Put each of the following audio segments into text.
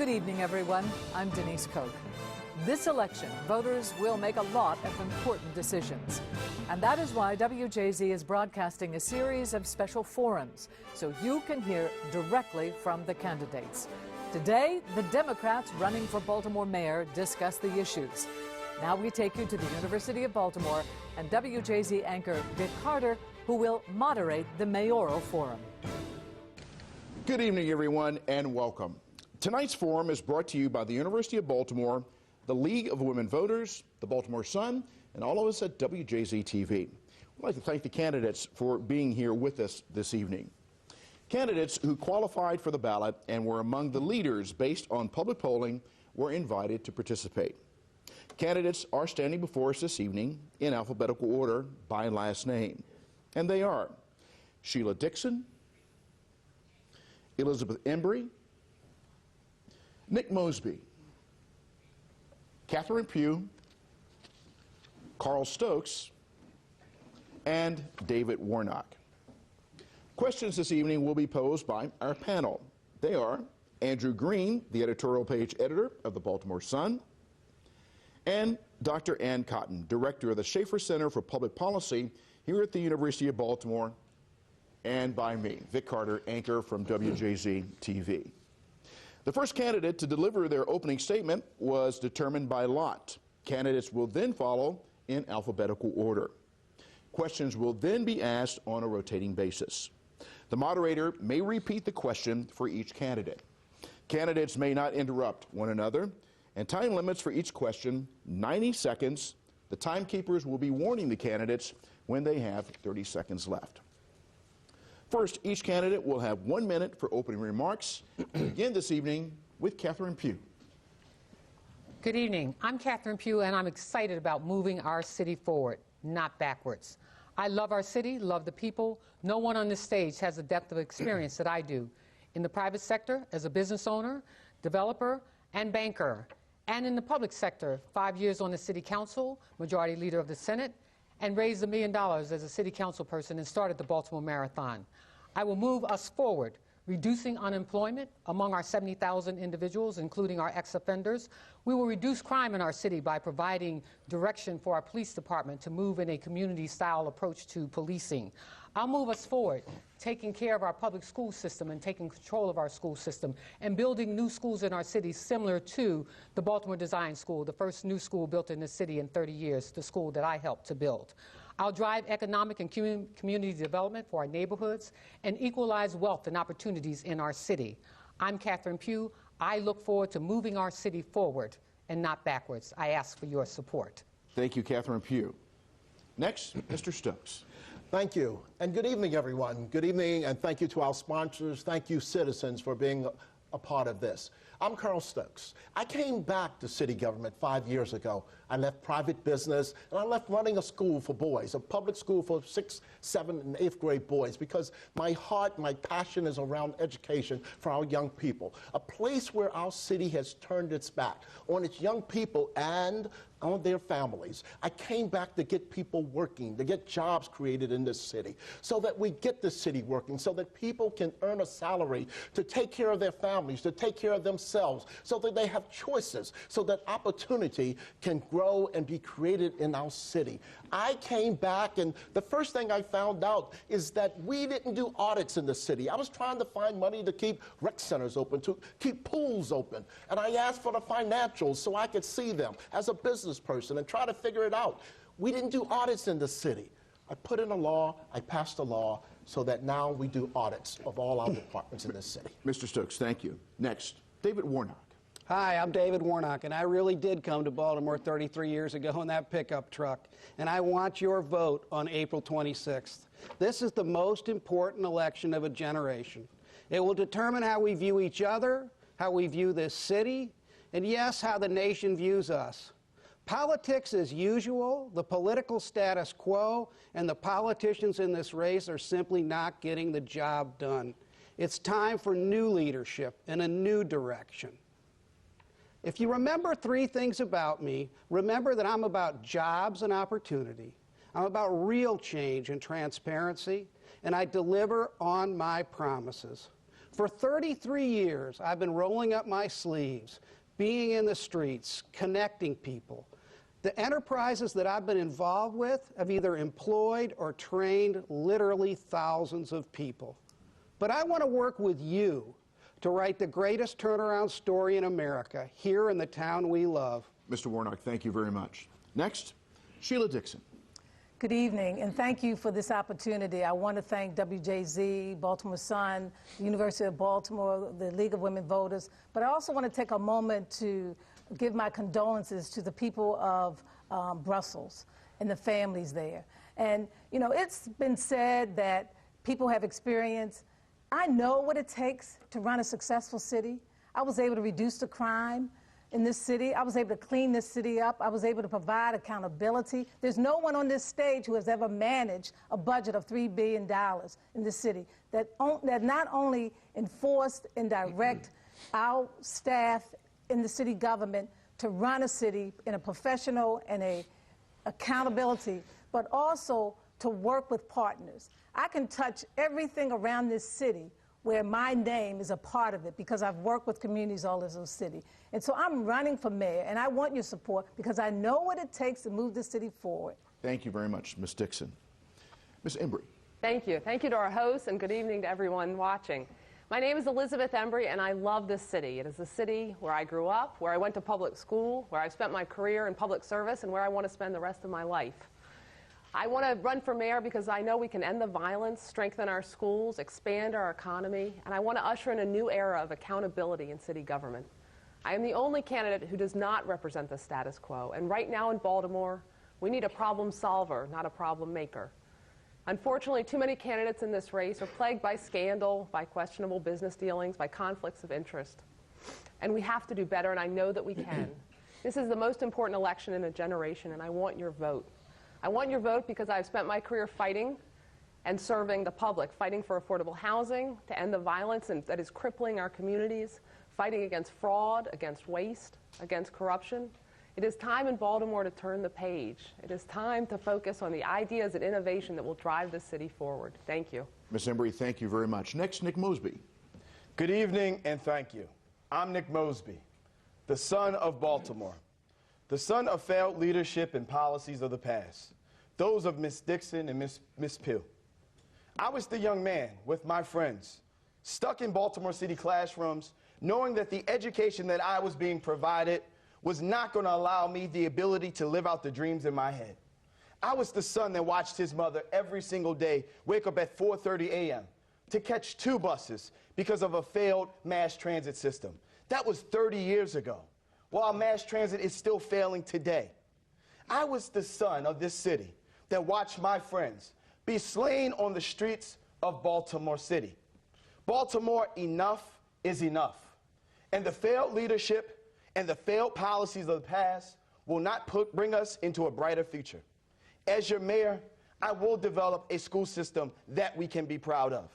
Good evening, everyone. I'm Denise Koch. This election, voters will make a lot of important decisions. And that is why WJZ is broadcasting a series of special forums so you can hear directly from the candidates. Today, the Democrats running for Baltimore mayor discuss the issues. Now we take you to the University of Baltimore and WJZ anchor Vic Carter, who will moderate the mayoral forum. Good evening, everyone, and welcome. Tonight's forum is brought to you by the University of Baltimore, the League of Women Voters, the Baltimore Sun, and all of us at WJZ TV. We'd like to thank the candidates for being here with us this evening. Candidates who qualified for the ballot and were among the leaders based on public polling were invited to participate. Candidates are standing before us this evening in alphabetical order by last name, and they are Sheila Dixon, Elizabeth Embry, Nick Mosby, Catherine Pugh, Carl Stokes, and David Warnock. Questions this evening will be posed by our panel. They are Andrew Green, the editorial page editor of the Baltimore Sun, and Dr. Ann Cotton, director of the Schaefer Center for Public Policy here at the University of Baltimore, and by me, Vic Carter, anchor from WJZ TV. The first candidate to deliver their opening statement was determined by lot. Candidates will then follow in alphabetical order. Questions will then be asked on a rotating basis. The moderator may repeat the question for each candidate. Candidates may not interrupt one another, and time limits for each question, 90 seconds. The timekeepers will be warning the candidates when they have 30 seconds left. First, each candidate will have 1 minute for opening remarks. Begin this evening with Catherine Pugh. Good evening. I'm Catherine Pugh, and I'm excited about moving our city forward, not backwards. I love our city, love the people. No one on this stage has the depth of experience that I do in the private sector as a business owner, developer, and banker, and in the public sector, 5 years on the city council, majority leader of the Senate, and raised $1 million as a city council person and started the Baltimore Marathon. I will move us forward, reducing unemployment among our 70,000 individuals, including our ex-offenders. We will reduce crime in our city by providing direction for our police department to move in a community-style approach to policing. I'll move us forward, taking care of our public school system and taking control of our school system and building new schools in our city similar to the Baltimore Design School, the first new school built in the city in 30 years, the school that I helped to build. I'll drive economic and community development for our neighborhoods and equalize wealth and opportunities in our city. I'm Catherine Pugh. I look forward to moving our city forward and not backwards. I ask for your support. Thank you, Catherine Pugh. Next, Mr. Stokes. Thank you, and good evening, everyone. Good evening, and thank you to our sponsors. Thank you, citizens, for being a part of this. I'm Carl Stokes. I came back to city government 5 years ago. I left private business, and I left running a school for boys, a public school for 6th, 7th, and 8th grade boys, because my heart, my passion is around education for our young people, a place where our city has turned its back on its young people and on their families. I came back to get people working, to get jobs created in this city, so that we get the city working, so that people can earn a salary to take care of their families, to take care of themselves, so that they have choices, so that opportunity can grow and be created in our city. I came back, and the first thing I found out is that we didn't do audits in the city. I was trying to find money to keep rec centers open, to keep pools open, and I asked for the financials so I could see them as a business person and try to figure it out. We didn't do audits in the city. I put in a law, I passed a law, so that now we do audits of all our departments in this city. Mr. Stokes, thank you. Next, David Warnock. Hi, I'm David Warnock, and I really did come to Baltimore 33 years ago in that pickup truck, and I want your vote on April 26th. This is the most important election of a generation. It will determine how we view each other, how we view this city, and yes, how the nation views us. Politics as usual, the political status quo, and the politicians in this race are simply not getting the job done. It's time for new leadership and a new direction. If you remember 3 things about me, remember that I'm about jobs and opportunity. I'm about real change and transparency, and I deliver on my promises. For 33 years, I've been rolling up my sleeves, being in the streets, connecting people. The enterprises that I've been involved with have either employed or trained literally thousands of people. But I want to work with you to write the greatest turnaround story in America, here in the town we love. Mr. Warnock, thank you very much. Next, Sheila Dixon. Good evening, and thank you for this opportunity. I want to thank WJZ, Baltimore Sun, the University of Baltimore, the League of Women Voters, but I also want to take a moment to give my condolences to the people of Brussels and the families there. And, you know, it's been said that people have experience. I know what it takes to run a successful city. I was able to reduce the crime in this city. I was able to clean this city up. I was able to provide accountability. There's no one on this stage who has ever managed a budget of $3 billion in this city that not only enforced and direct our staff in the city government to run a city in a professional and a accountability, but also to work with partners. I can touch everything around this city where my name is a part of it because I've worked with communities all over the city. And so I'm running for mayor, and I want your support because I know what it takes to move the city forward. Thank you very much, Ms. Dixon. Ms. Embry. Thank you. Thank you to our hosts, and good evening to everyone watching. My name is Elizabeth Embry, and I love this city. It is the city where I grew up, where I went to public school, where I've spent my career in public service, and where I want to spend the rest of my life. I want to run for mayor because I know we can end the violence, strengthen our schools, expand our economy, and I want to usher in a new era of accountability in city government. I am the only candidate who does not represent the status quo, and right now in Baltimore, we need a problem solver, not a problem maker. Unfortunately, too many candidates in this race are plagued by scandal, by questionable business dealings, by conflicts of interest. And we have to do better, and I know that we can. This is the most important election in a generation, and I want your vote. I want your vote because I've spent my career fighting and serving the public, fighting for affordable housing, to end the violence that is crippling our communities, fighting against fraud, against waste, against corruption. It is time in Baltimore to turn the page. It is time to focus on the ideas and innovation that will drive this city forward. Thank you. Ms. Embry, thank you very much. Next, Nick Mosby. Good evening and thank you. I'm Nick Mosby, the son of Baltimore, the son of failed leadership and policies of the past, those of Ms. Dixon and Ms. Pugh. I was the young man with my friends, stuck in Baltimore City classrooms, knowing that the education that I was being provided was not going to allow me the ability to live out the dreams in my head. I was the son that watched his mother every single day wake up at 4:30 a.m. to catch 2 buses because of a failed mass transit system. That was 30 years ago, while mass transit is still failing today. I was the son of this city that watched my friends be slain on the streets of Baltimore City. Baltimore, enough is enough. And the failed leadership and the failed policies of the past will not bring us into a brighter future. As your mayor, I will develop a school system that we can be proud of.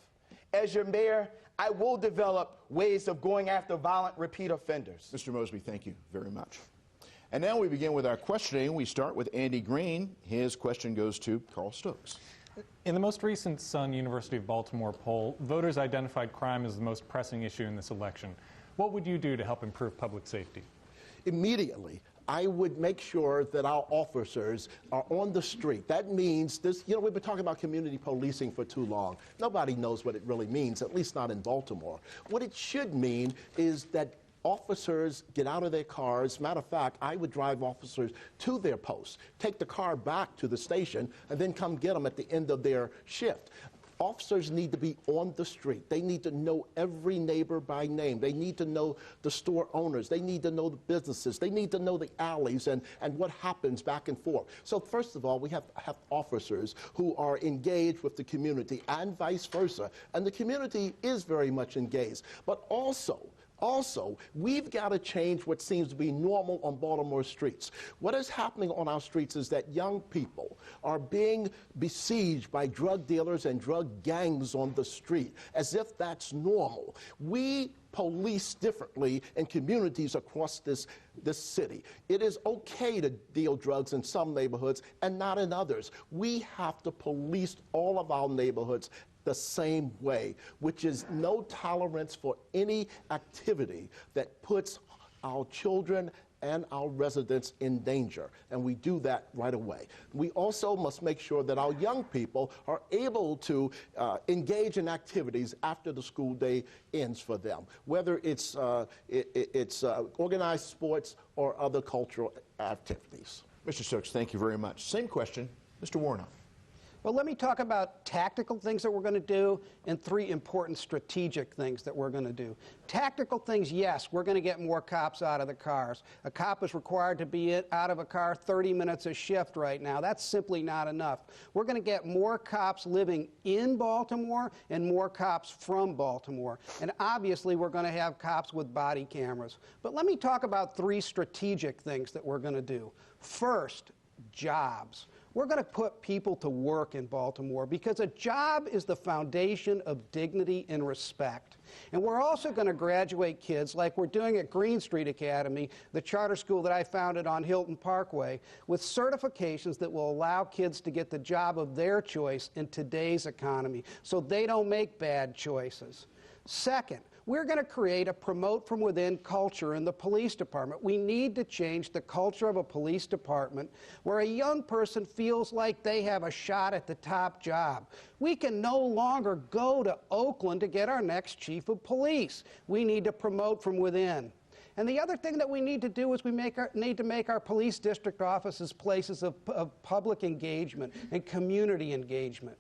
As your mayor, I will develop ways of going after violent repeat offenders. Mr. Mosby, thank you very much. And now we begin with our questioning. We start with Andy Green. His question goes to Carl Stokes. In the most recent Sun University of Baltimore poll, voters identified crime as the most pressing issue in this election. What would you do to help improve public safety? Immediately, I would make sure that our officers are on the street. That means this, you know, we've been talking about community policing for too long. Nobody knows what it really means, at least not in Baltimore. What it should mean is that officers get out of their cars. Matter of fact, I would drive officers to their posts, take the car back to the station, and then come get them at the end of their shift. Officers need to be on the street. They need to know every neighbor by name. They need to know the store owners. They need to know the businesses. They need to know the alleys and what happens back and forth. So first of all, we have officers who are engaged with the community and vice versa. And the community is very much engaged. But also, we've got to change what seems to be normal on Baltimore streets. What is happening on our streets is that young people are being besieged by drug dealers and drug gangs on the street, as if that's normal. We police differently in communities across this city. It is okay to deal drugs in some neighborhoods and not in others. We have to police all of our neighborhoods the same way, which is no tolerance for any activity that puts our children and our residents in danger, and we do that right away. We also must make sure that our young people are able to engage in activities after the school day ends for them, whether it's organized sports or other cultural activities. Mr. Stokes, thank you very much. Same question, Mr. Warnock. Well, let me talk about tactical things that we're going to do and 3 important strategic things that we're going to do. Tactical things, yes, we're going to get more cops out of the cars. A cop is required to be out of a car 30 minutes a shift right now. That's simply not enough. We're going to get more cops living in Baltimore and more cops from Baltimore. And obviously, we're going to have cops with body cameras. But let me talk about 3 strategic things that we're going to do. First, jobs. We're going to put people to work in Baltimore because a job is the foundation of dignity and respect. And we're also going to graduate kids like we're doing at Green Street Academy, the charter school that I founded on Hilton Parkway, with certifications that will allow kids to get the job of their choice in today's economy so they don't make bad choices. Second, we're going to create a promote from within culture in the police department. We need to change the culture of a police department where a young person feels like they have a shot at the top job. We can no longer go to Oakland to get our next chief of police. We need to promote from within. And the other thing that we need to do is we need to make our police district offices places of public engagement and community engagement.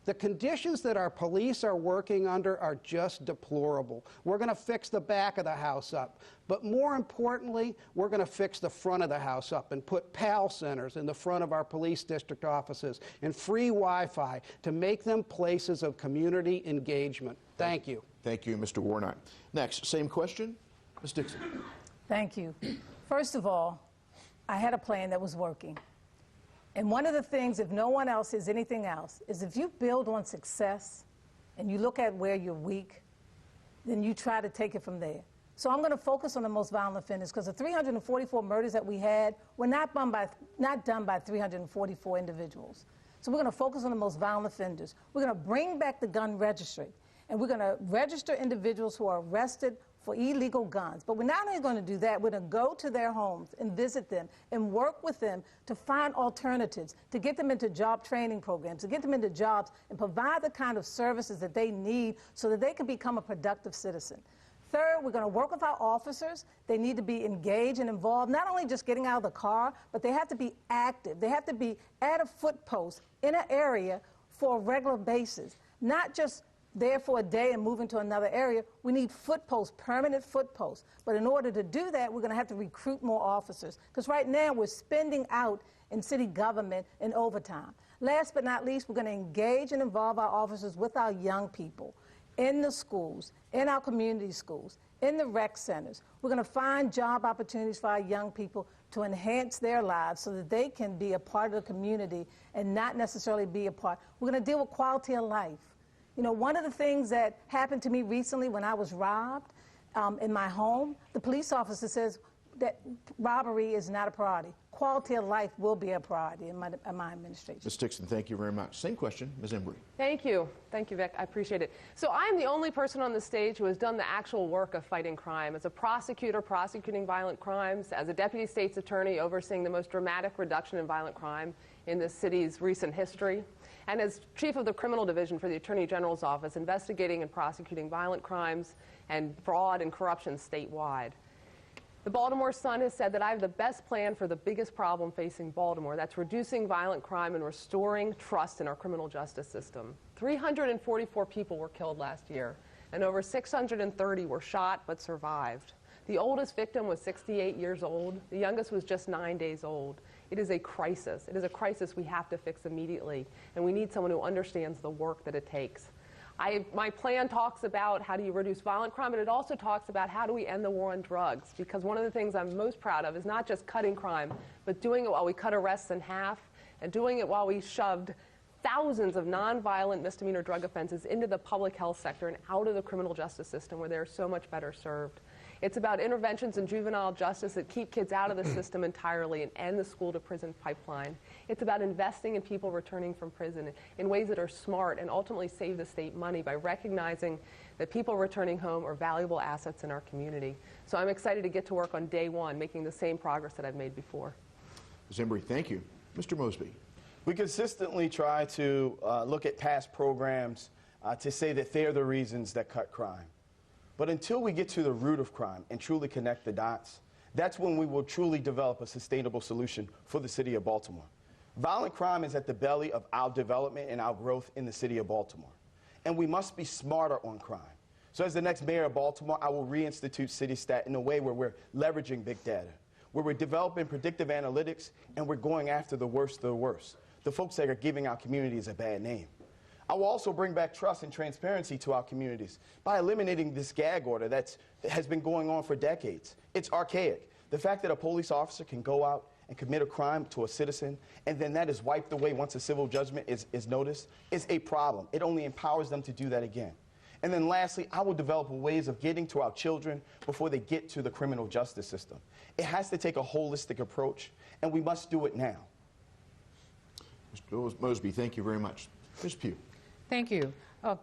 The conditions that our police are working under are just deplorable. We're going to fix the back of the house up. But more importantly, we're going to fix the front of the house up and put PAL centers in the front of our police district offices and free Wi-Fi to make them places of community engagement. Thank you. Thank you, Mr. Warnock. Next, same question, Ms. Dixon. Thank you. First of all, I had a plan that was working. And one of the things, if no one else is anything else, is if you build on success and you look at where you're weak, then you try to take it from there. So I'm going to focus on the most violent offenders because the 344 murders that we had were not done by 344 individuals. So we're going to focus on the most violent offenders. We're going to bring back the gun registry, and we're going to register individuals who are arrested for illegal guns. But we're not only going to do that, we're going to go to their homes and visit them and work with them to find alternatives, to get them into job training programs, to get them into jobs and provide the kind of services that they need so that they can become a productive citizen. Third, we're going to work with our officers. They need to be engaged and involved, not only just getting out of the car, but they have to be active. They have to be at a foot post in an area for a regular basis, not just there for a day and moving to another area. We need foot posts, permanent foot posts. But in order to do that, we're going to have to recruit more officers. Because right now, we're spending out in city government in overtime. Last but not least, we're going to engage and involve our officers with our young people in the schools, in our community schools, in the rec centers. We're going to find job opportunities for our young people to enhance their lives so that they can be a part of the community and not necessarily be a part. We're going to deal with quality of life. You know, one of the things that happened to me recently when I was robbed in my home, the police officer says that robbery is not a priority. Quality of life will be a priority in my administration. Ms. Dixon, thank you very much. Same question, Ms. Embry. Thank you. Thank you, Vic. I appreciate it. So I am the only person on the stage who has done the actual work of fighting crime. As a prosecutor prosecuting violent crimes, as a deputy state's attorney overseeing the most dramatic reduction in violent crime in this city's recent history, and as chief of the criminal division for the Attorney General's office investigating and prosecuting violent crimes and fraud and corruption statewide. The Baltimore Sun has said that I have the best plan for the biggest problem facing Baltimore. That's reducing violent crime and restoring trust in our criminal justice system. 344 people were killed last year, and over 630 were shot but survived. The oldest victim was 68 years old. The youngest was just 9 days old. It is a crisis. It is a crisis we have to fix immediately, and we need someone who understands the work that it takes. My plan talks about how do you reduce violent crime, but it also talks about how do we end the war on drugs, because one of the things I'm most proud of is not just cutting crime, but doing it while we cut arrests in half, and doing it while we shoved thousands of nonviolent misdemeanor drug offenses into the public health sector and out of the criminal justice system where they're so much better served. It's about interventions in juvenile justice that keep kids out of the system entirely and end the school-to-prison pipeline. It's about investing in people returning from prison in ways that are smart and ultimately save the state money by recognizing that people returning home are valuable assets in our community. So I'm excited to get to work on day one, making the same progress that I've made before. Ms. Embry, thank you. Mr. Mosby. We consistently try to look at past programs to say that they're the reasons that cut crime. But until we get to the root of crime and truly connect the dots, that's when we will truly develop a sustainable solution for the city of Baltimore. Violent crime is at the belly of our development and our growth in the city of Baltimore. And we must be smarter on crime. So as the next mayor of Baltimore, I will reinstitute CityStat in a way where we're leveraging big data, where we're developing predictive analytics, and we're going after the worst of the worst, the folks that are giving our communities a bad name. I will also bring back trust and transparency to our communities by eliminating this gag order that has been going on for decades. It's archaic. The fact that a police officer can go out and commit a crime to a citizen, and then that is wiped away once a civil judgment is noticed, is a problem. It only empowers them to do that again. And then lastly, I will develop ways of getting to our children before they get to the criminal justice system. It has to take a holistic approach, and we must do it now. Mr. Mosby, thank you very much. Ms. Pugh. Thank you.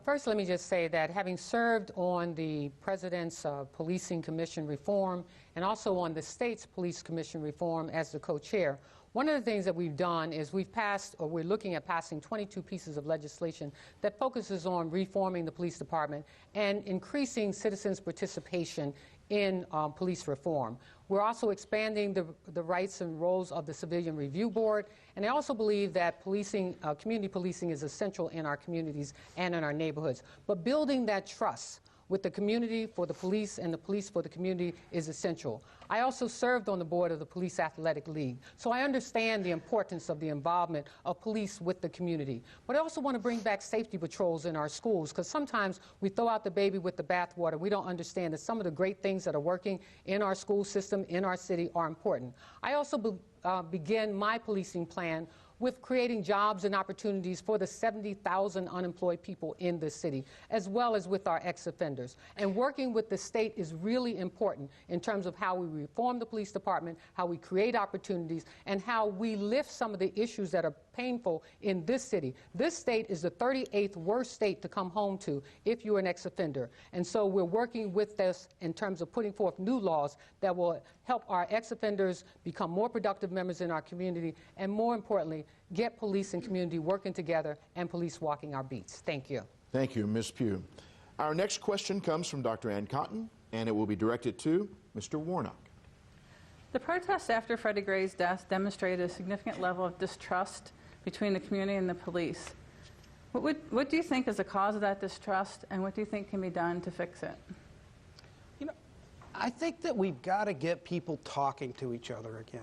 First, let me just say that having served on the President's Policing Commission reform and also on the state's Police Commission reform as the co-chair, one of the things that we've done is we've passed, or we're looking at passing 22 pieces of legislation that focuses on reforming the police department and increasing citizens' participation in police reform. We're also expanding the rights and roles of the Civilian Review Board, and I also believe that policing, community policing is essential in our communities and in our neighborhoods. But building that trust with the community for the police and the police for the community is essential. I also served on the board of the Police Athletic League, so I understand the importance of the involvement of police with the community. But I also want to bring back safety patrols in our schools, because sometimes we throw out the baby with the bathwater. We don't understand that some of the great things that are working in our school system, in our city, are important. I also began my policing plan with creating jobs and opportunities for the 70,000 unemployed people in the city, as well as with our ex-offenders. And working with the state is really important in terms of how we reform the police department, how we create opportunities, and how we lift some of the issues that are painful in this city. This state is the 38th worst state to come home to if you're an ex-offender. And so we're working with this in terms of putting forth new laws that will help our ex-offenders become more productive members in our community, and more importantly, get police and community working together and police walking our beats. Thank you. Thank you, Ms. Pugh. Our next question comes from Dr. Ann Cotton, and it will be directed to Mr. Warnock. The protests after Freddie Gray's death demonstrated a significant level of distrust between the community and the police. What do you think is the cause of that distrust, and what do you think can be done to fix it? You know, I think that we've got to get people talking to each other again.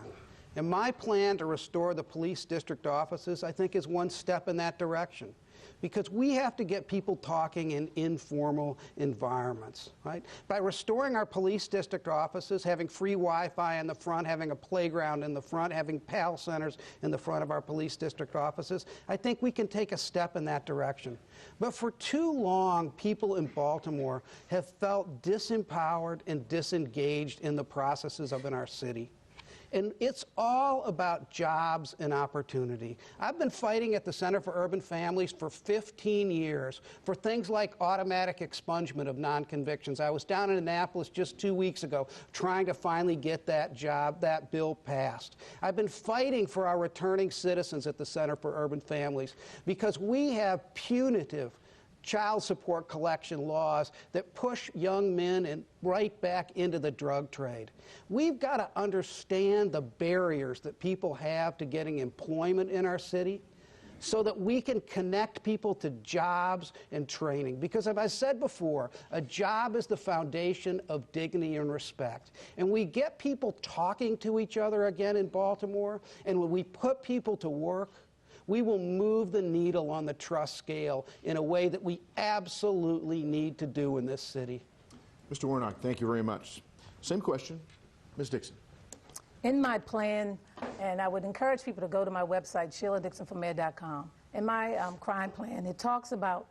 And my plan to restore the police district offices, I think, is one step in that direction. Because we have to get people talking in informal environments, right? By restoring our police district offices, having free Wi-Fi in the front, having a playground in the front, having PAL centers in the front of our police district offices, I think we can take a step in that direction. But for too long, people in Baltimore have felt disempowered and disengaged in the processes of our city. And it's all about jobs and opportunity. I've been fighting at the Center for Urban Families for 15 years for things like automatic expungement of non-convictions. I was down in Annapolis just 2 weeks ago trying to finally get that bill passed. I've been fighting for our returning citizens at the Center for Urban Families because we have punitive child support collection laws that push young men and right back into the drug trade. We've got to understand the barriers that people have to getting employment in our city so that we can connect people to jobs and training. Because as I said before, a job is the foundation of dignity and respect. And we get people talking to each other again in Baltimore, and when we put people to work, we will move the needle on the trust scale in a way that we absolutely need to do in this city. Mr. Warnock, thank you very much. Same question, Ms. Dixon. In my plan, and I would encourage people to go to my website, SheilaDixonForMayor.com. In my crime plan, it talks about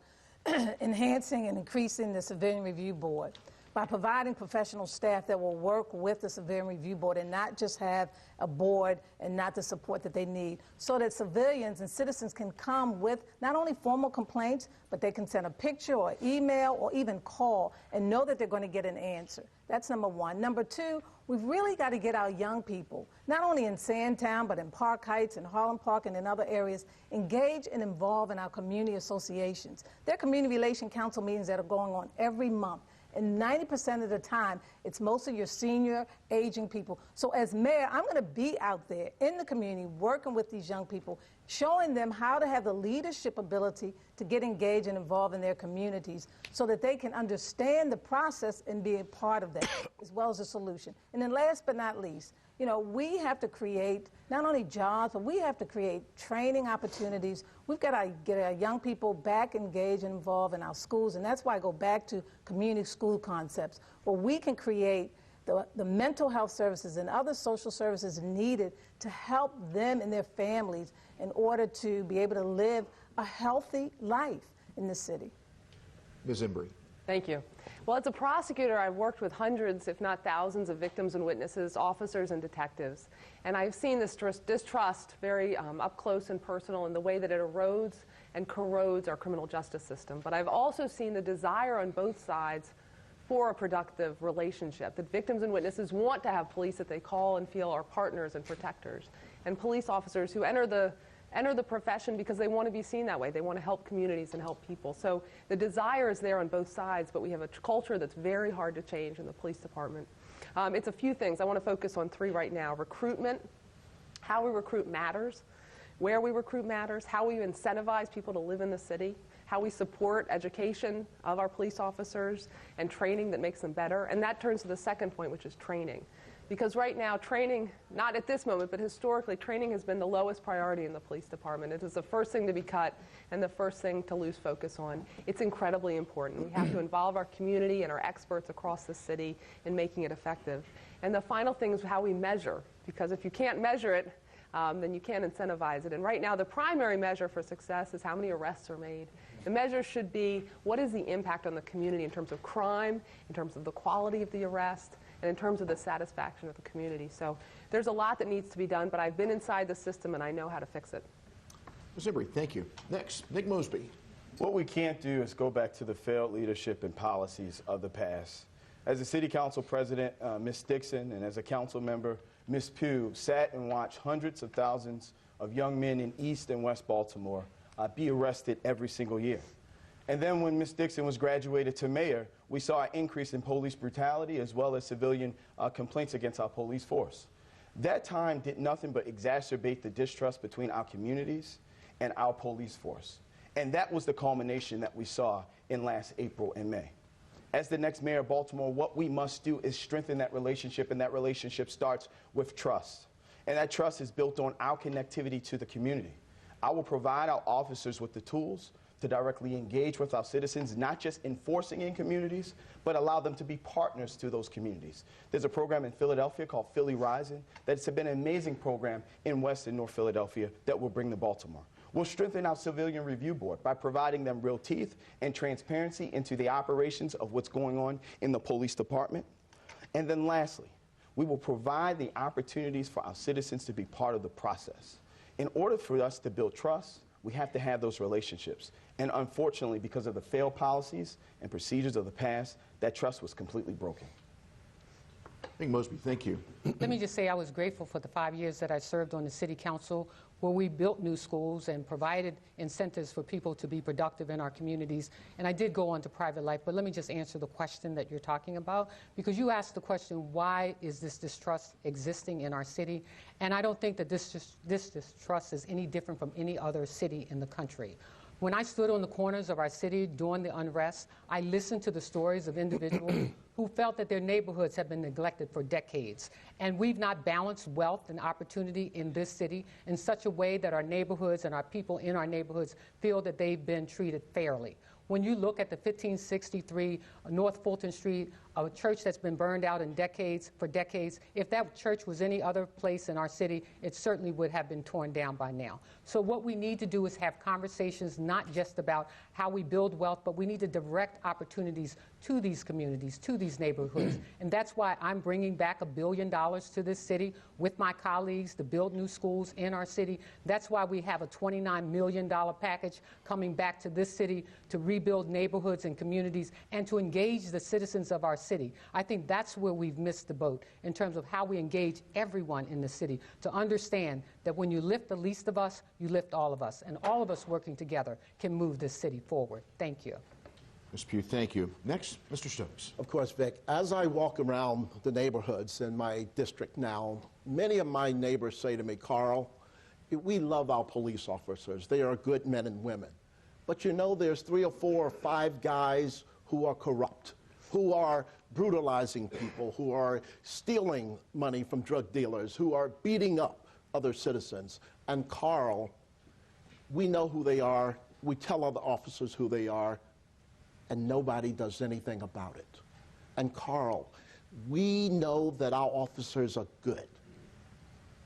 enhancing and increasing the Civilian Review Board. by providing professional staff that will work with the Civilian Review Board and not just have a board and not the support that they need, so that civilians and citizens can come with not only formal complaints, but they can send a picture or email or even call and know that they're going to get an answer. That's number one. Number two, we've really got to get our young people, not only in Sandtown, but in Park Heights and Harlem Park and in other areas, engaged and involved in our community associations. There are community relation council meetings that are going on every month. And 90% of the time, it's mostly your senior, aging people. So as mayor, I'm going to be out there in the community working with these young people, showing them how to have the leadership ability to get engaged and involved in their communities so that they can understand the process and be a part of that, as well as the solution. And then last but not least, you know, we have to create not only jobs, but we have to create training opportunities. We've got to get our young people back engaged and involved in our schools, and that's why I go back to community school concepts, where we can create the mental health services and other social services needed to help them and their families in order to be able to live a healthy life in the city. Ms. Embry. Thank you. Well, as a prosecutor, I've worked with hundreds, if not thousands, of victims and witnesses, officers and detectives. And I've seen this distrust very up close and personal in the way that it erodes and corrodes our criminal justice system. But I've also seen the desire on both sides for a productive relationship, that victims and witnesses want to have police that they call and feel are partners and protectors, and police officers who enter the profession because they want to be seen that way. They want to help communities and help people. So the desire is there on both sides, but we have a culture that's very hard to change in the police department. It's a few things. I want to focus on three right now. Recruitment. How we recruit matters. Where we recruit matters. How we incentivize people to live in the city. How we support education of our police officers and training that makes them better. And that turns to the second point, which is training. Because right now, training, not at this moment, but historically, training has been the lowest priority in the police department. It is the first thing to be cut and the first thing to lose focus on. It's incredibly important. We have to involve our community and our experts across the city in making it effective. And the final thing is how we measure. Because if you can't measure it, then you can't incentivize it. And right now, the primary measure for success is how many arrests are made. The measure should be, what is the impact on the community in terms of crime, in terms of the quality of the arrest, and in terms of the satisfaction of the community. So there's a lot that needs to be done, but I've been inside the system and I know how to fix it. Ms. Embry, thank you. Next, Nick Mosby. What we can't do is go back to the failed leadership and policies of the past. As a city council president, Ms. Dixon, and as a council member, Ms. Pugh, sat and watched hundreds of thousands of young men in East and West Baltimore be arrested every single year. And then when Ms. Dixon was graduated to mayor, we saw an increase in police brutality as well as civilian complaints against our police force. That time did nothing but exacerbate the distrust between our communities and our police force. And that was the culmination that we saw in last April and May. As the next mayor of Baltimore, what we must do is strengthen that relationship, and that relationship starts with trust. And that trust is built on our connectivity to the community. I will provide our officers with the tools to directly engage with our citizens, not just enforcing in communities, but allow them to be partners to those communities. There's a program in Philadelphia called Philly Rising that's been an amazing program in West and North Philadelphia that will bring to Baltimore. We'll strengthen our Civilian Review Board by providing them real teeth and transparency into the operations of what's going on in the police department. And then lastly, we will provide the opportunities for our citizens to be part of the process. In order for us to build trust, we have to have those relationships. And unfortunately, because of the failed policies and procedures of the past, that trust was completely broken. Nick Mosby, thank you. Let me just say I was grateful for the 5 years that I served on the city council, where we built new schools and provided incentives for people to be productive in our communities. And I did go on to private life, but let me just answer the question that you're talking about, because you asked the question, why is this distrust existing in our city? And I don't think that this distrust is any different from any other city in the country. When I stood on the corners of our city during the unrest, I listened to the stories of individuals who felt that their neighborhoods have been neglected for decades. And we've not balanced wealth and opportunity in this city in such a way that our neighborhoods and our people in our neighborhoods feel that they've been treated fairly. When you look at the 1563 North Fulton Street a church that's been burned out for decades. If that church was any other place in our city, it certainly would have been torn down by now. So what we need to do is have conversations not just about how we build wealth, but we need to direct opportunities to these communities, to these neighborhoods. And that's why I'm bringing back $1 billion to this city with my colleagues to build new schools in our city. That's why we have a $29 million package coming back to this city to rebuild neighborhoods and communities and to engage the citizens of our city. I think that's where we've missed the boat in terms of how we engage everyone in the city to understand that when you lift the least of us, you lift all of us. And all of us working together can move this city forward. Thank you. Ms. Pugh, thank you. Next, Mr. Stokes. Of course, Vic, as I walk around the neighborhoods in my district now, many of my neighbors say to me, Carl, we love our police officers. They are good men and women. But you know, there's 3 or 4 or 5 guys who are corrupt, who are brutalizing people, who are stealing money from drug dealers, who are beating up other citizens. And Carl, we know who they are. We tell other officers who they are, and nobody does anything about it. And Carl, we know that our officers are good,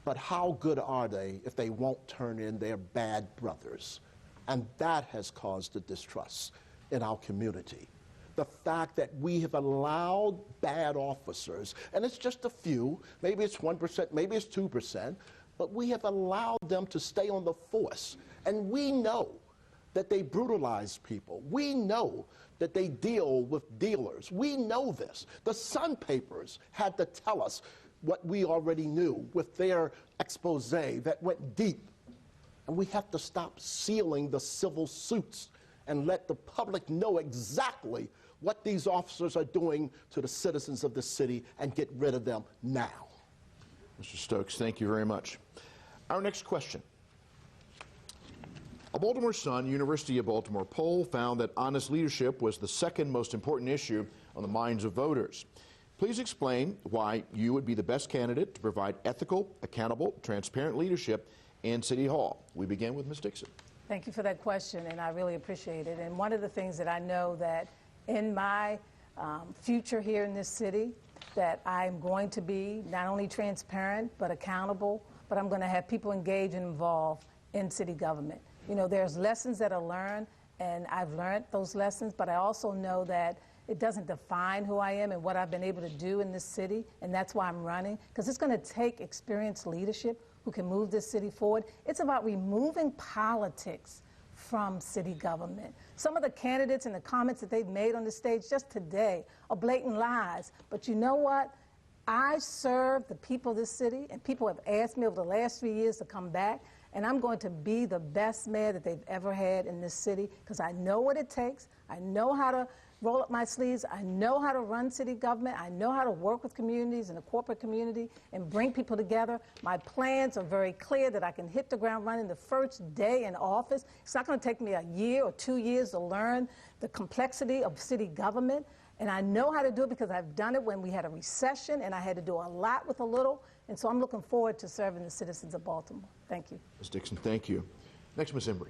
but how good are they if they won't turn in their bad brothers? And that has caused the distrust in our community. The fact that we have allowed bad officers, and it's just a few, maybe it's 1%, maybe it's 2%, but we have allowed them to stay on the force. And we know that they brutalize people. We know that they deal with dealers. We know this. The Sun papers had to tell us what we already knew with their expose that went deep. And we have to stop sealing the civil suits and let the public know exactly what these officers are doing to the citizens of the city and get rid of them now. Mr. Stokes, thank you very much. Our next question. A Baltimore Sun, University of Baltimore poll found that honest leadership was the second most important issue on the minds of voters. Please explain why you would be the best candidate to provide ethical, accountable, transparent leadership in City Hall. We begin with Ms. Dixon. Thank you for that question, and I really appreciate it. And one of the things that I know that in my future here in this city, that I'm going to be not only transparent but accountable, but I'm going to have people engaged and involved in city government. You know, there's lessons that are learned, and I've learned those lessons, but I also know that it doesn't define who I am and what I've been able to do in this city, and that's why I'm running, because it's going to take experienced leadership who can move this city forward. It's about removing politics from city government. Some of the candidates and the comments that they've made on the stage just today are blatant lies, but you know what? I serve the people of this city, and people have asked me over the last 3 years to come back, and I'm going to be the best mayor that they've ever had in this city because I know what it takes. I know how to roll up my sleeves. I know how to run city government. I know how to work with communities and the corporate community and bring people together. My plans are very clear that I can hit the ground running the first day in office. It's not going to take me a year or 2 years to learn the complexity of city government. And I know how to do it because I've done it when we had a recession and I had to do a lot with a little. And so I'm looking forward to serving the citizens of Baltimore. Thank you. Ms. Dixon, thank you. Next, Ms. Embry.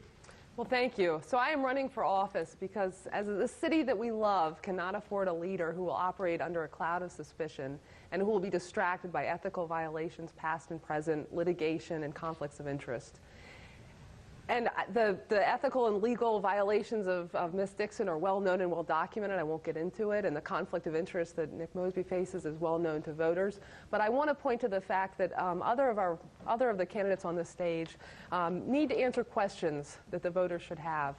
Well, thank you. So I am running for office because as the city that we love cannot afford a leader who will operate under a cloud of suspicion and who will be distracted by ethical violations, past and present, litigation, and conflicts of interest. And the ethical and legal violations of Ms. Dixon are well known and well documented. I won't get into it. And the conflict of interest that Nick Mosby faces is well known to voters. But I want to point to the fact that other of the candidates on this stage need to answer questions that the voters should have.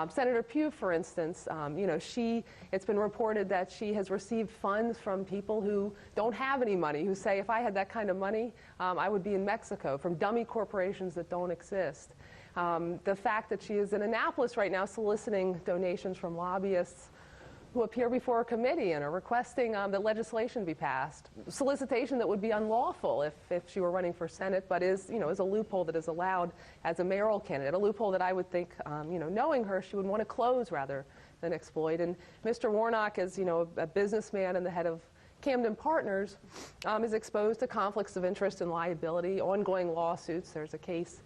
Senator Pugh, for instance, it's been reported that she has received funds from people who don't have any money, who say, if I had that kind of money, I would be in Mexico, from dummy corporations that don't exist. The fact that she is in Annapolis right now soliciting donations from lobbyists who appear before a committee and are requesting that legislation be passed. Solicitation that would be unlawful if she were running for Senate, but is a loophole that is allowed as a mayoral candidate, a loophole that I would think, knowing her, she would want to close rather than exploit. And Mr. Warnock, as a businessman and the head of Camden Partners, is exposed to conflicts of interest and liability, ongoing lawsuits. There's a case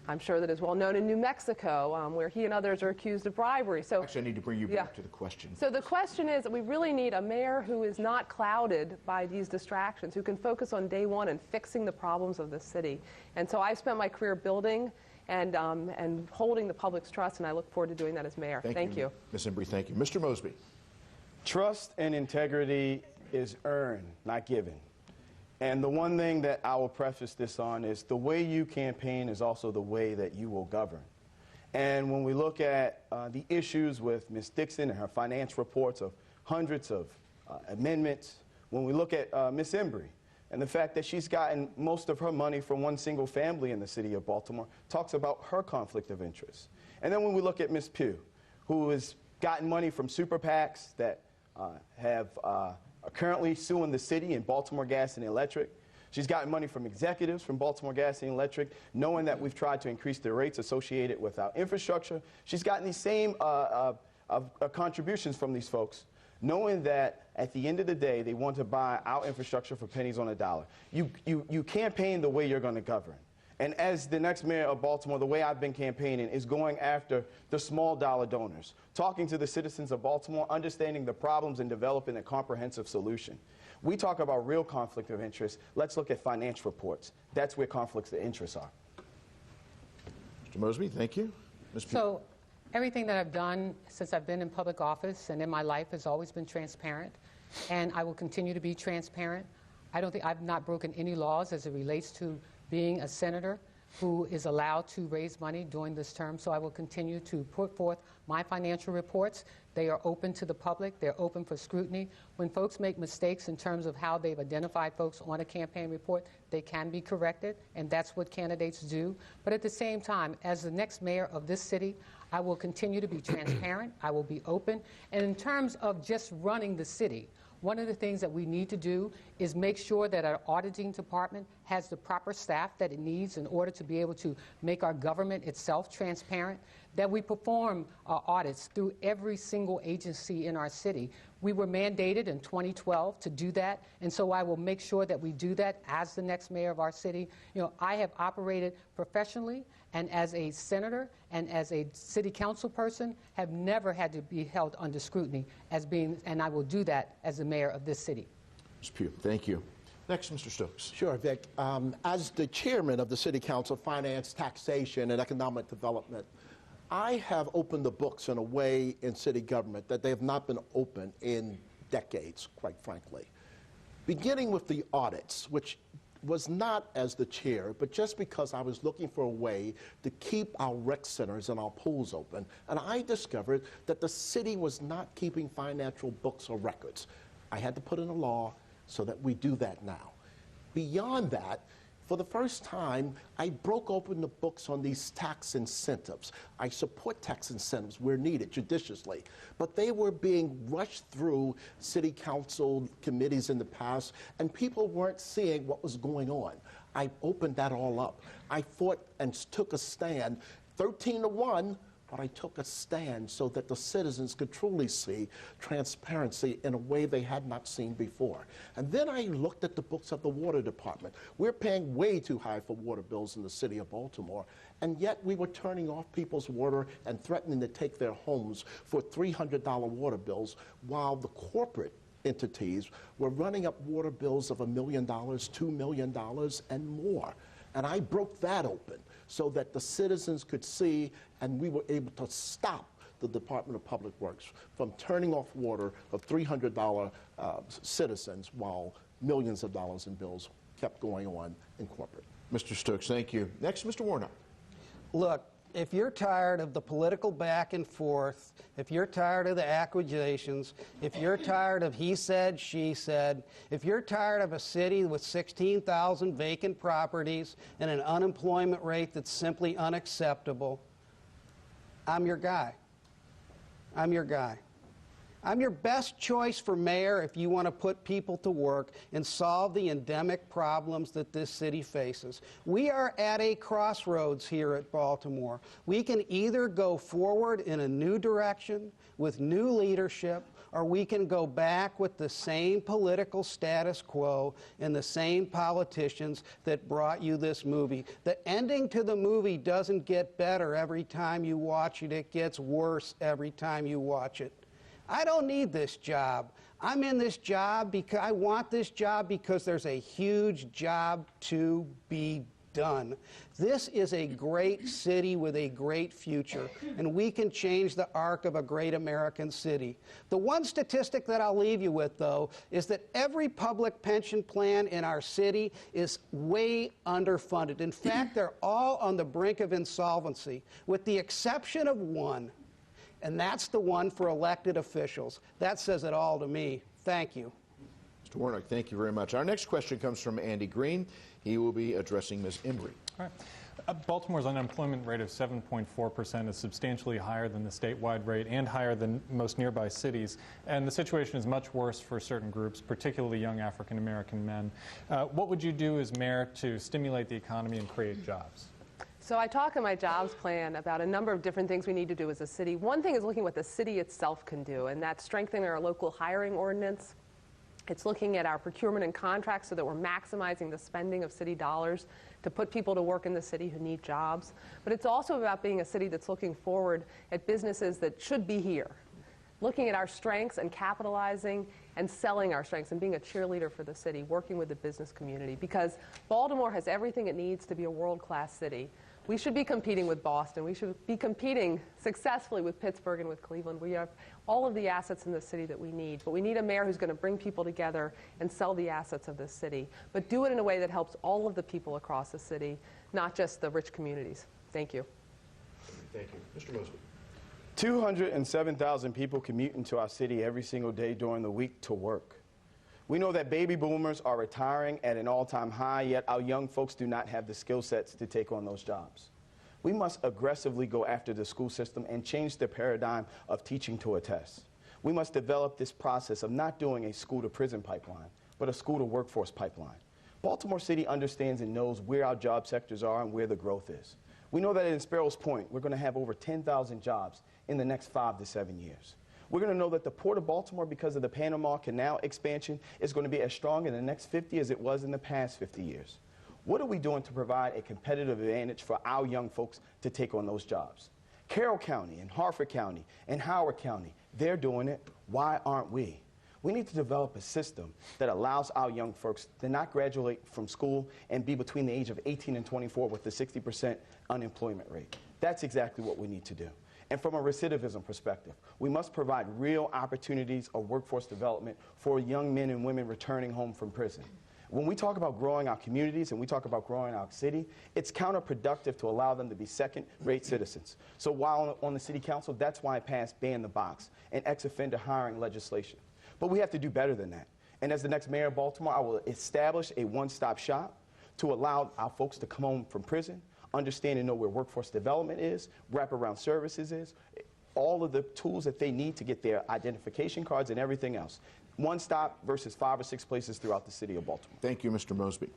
I'm sure that is well known in New Mexico, where he and others are accused of bribery. So Actually, I need to bring you back to the question. So the question is that we really need a mayor who is not clouded by these distractions, who can focus on day one and fixing the problems of the city. And so I've spent my career building and holding the public's trust, and I look forward to doing that as mayor. Thank you. Ms. Embry, thank you. Mr. Mosby. Trust and integrity is earned, not given. And the one thing that I will preface this on is the way you campaign is also the way that you will govern. And when we look at the issues with Ms. Dixon and her finance reports of hundreds of amendments, when we look at Ms. Embry and the fact that she's gotten most of her money from one single family in the city of Baltimore, talks about her conflict of interest. And then when we look at Ms. Pugh, who has gotten money from super PACs that are currently suing the city in Baltimore Gas and Electric. She's gotten money from executives from Baltimore Gas and Electric, knowing that we've tried to increase the rates associated with our infrastructure. She's gotten these same contributions from these folks, knowing that at the end of the day, they want to buy our infrastructure for pennies on a dollar. You campaign the way you're going to govern. And as the next mayor of Baltimore, the way I've been campaigning is going after the small dollar donors, talking to the citizens of Baltimore, understanding the problems and developing a comprehensive solution. We talk about real conflict of interest. Let's look at financial reports. That's where conflicts of interest are. Mr. Mosby, thank you. Ms. Pugh. So everything that I've done since I've been in public office and in my life has always been transparent, and I will continue to be transparent. I don't think I've not broken any laws as it relates to being a senator who is allowed to raise money during this term, so I will continue to put forth my financial reports. They are open to the public. They're open for scrutiny. When folks make mistakes in terms of how they've identified folks on a campaign report, they can be corrected, and that's what candidates do. But at the same time, as the next mayor of this city, I will continue to be transparent. I will be open. And in terms of just running the city, one of the things that we need to do is make sure that our auditing department has the proper staff that it needs in order to be able to make our government itself transparent, that we perform audits through every single agency in our city. We were mandated in 2012 to do that, and so I will make sure that we do that as the next mayor of our city. You know, I have operated professionally and as a senator and as a city council person have never had to be held under scrutiny as being, and I will do that as the mayor of this city. Ms. Pugh, thank you. Next, Mr. Stokes. Sure, Vic. As the chairman of the City Council Finance, Taxation, and Economic Development, I have opened the books in a way in city government that they have not been open in decades, quite frankly. Beginning with the audits, which was not as the chair, but just because I was looking for a way to keep our rec centers and our pools open. And I discovered that the city was not keeping financial books or records. I had to put in a law so that we do that now. Beyond that, for the first time, I broke open the books on these tax incentives. I support tax incentives where needed judiciously, but they were being rushed through city council committees in the past, and people weren't seeing what was going on. I opened that all up. I fought and took a stand, 13-1, but I took a stand so that the citizens could truly see transparency in a way they had not seen before. And then I looked at the books of the water department. We're paying way too high for water bills in the city of Baltimore, and yet we were turning off people's water and threatening to take their homes for $300 water bills, while the corporate entities were running up water bills of $1 million, $2 million, and more. And I broke that open so that the citizens could see, and we were able to stop the Department of Public Works from turning off water of $300 citizens while millions of dollars in bills kept going on in corporate. Mr. Stokes, thank you. Next, Mr. Warnock. Look, if you're tired of the political back and forth, if you're tired of the accusations, if you're tired of he said, she said, if you're tired of a city with 16,000 vacant properties and an unemployment rate that's simply unacceptable, I'm your guy. I'm your guy. I'm your best choice for mayor if you want to put people to work and solve the endemic problems that this city faces. We are at a crossroads here at Baltimore. We can either go forward in a new direction with new leadership, or we can go back with the same political status quo and the same politicians that brought you this movie. The ending to the movie doesn't get better every time you watch it. It gets worse every time you watch it. I don't need this job. I'm in this job because I want this job because there's a huge job to be done. This is a great city with a great future, and we can change the arc of a great American city. The one statistic that I'll leave you with, though, is that every public pension plan in our city is way underfunded. In fact, they're all on the brink of insolvency, with the exception of one, and that's the one for elected officials. That says it all to me. Thank you. Mr. Warnock, thank you very much. Our next question comes from Andy Green. He will be addressing Ms. Embry. All right. Baltimore's unemployment rate of 7.4% is substantially higher than the statewide rate and higher than most nearby cities. And the situation is much worse for certain groups, particularly young African American men. What would you do as mayor to stimulate the economy and create jobs? So I talk in my jobs plan about a number of different things we need to do as a city. One thing is looking at what the city itself can do, and that's strengthening our local hiring ordinance. It's looking at our procurement and contracts so that we're maximizing the spending of city dollars to put people to work in the city who need jobs. But it's also about being a city that's looking forward at businesses that should be here, looking at our strengths and capitalizing and selling our strengths and being a cheerleader for the city, working with the business community. Because Baltimore has everything it needs to be a world-class city. We should be competing with Boston. We should be competing successfully with Pittsburgh and with Cleveland. We have all of the assets in the city that we need. But we need a mayor who's going to bring people together and sell the assets of this city, but do it in a way that helps all of the people across the city, not just the rich communities. Thank you. Thank you. Mr. Mosby. 207,000 people commute into our city every single day during the week to work. We know that baby boomers are retiring at an all-time high, yet our young folks do not have the skill sets to take on those jobs. We must aggressively go after the school system and change the paradigm of teaching to a test. We must develop this process of not doing a school-to-prison pipeline, but a school-to-workforce pipeline. Baltimore City understands and knows where our job sectors are and where the growth is. We know that in Sparrows Point, we're going to have over 10,000 jobs in the next 5 to 7 years. We're going to know that the Port of Baltimore, because of the Panama Canal expansion, is going to be as strong in the next 50 as it was in the past 50 years. What are we doing to provide a competitive advantage for our young folks to take on those jobs? Carroll County and Harford County and Howard County, they're doing it. Why aren't we? We need to develop a system that allows our young folks to not graduate from school and be between the age of 18 and 24 with the 60% unemployment rate. That's exactly what we need to do. And from a recidivism perspective, we must provide real opportunities of workforce development for young men and women returning home from prison. When we talk about growing our communities and we talk about growing our city, it's counterproductive to allow them to be second-rate citizens. So while on the city council, that's why I passed ban the box and ex-offender hiring legislation. But we have to do better than that. And as the next mayor of Baltimore, I will establish a one-stop shop to allow our folks to come home from prison, understand and know where workforce development is, wraparound services is, all of the tools that they need to get their identification cards and everything else. One stop versus 5 or 6 places throughout the city of Baltimore. Thank you, Mr. Mosby.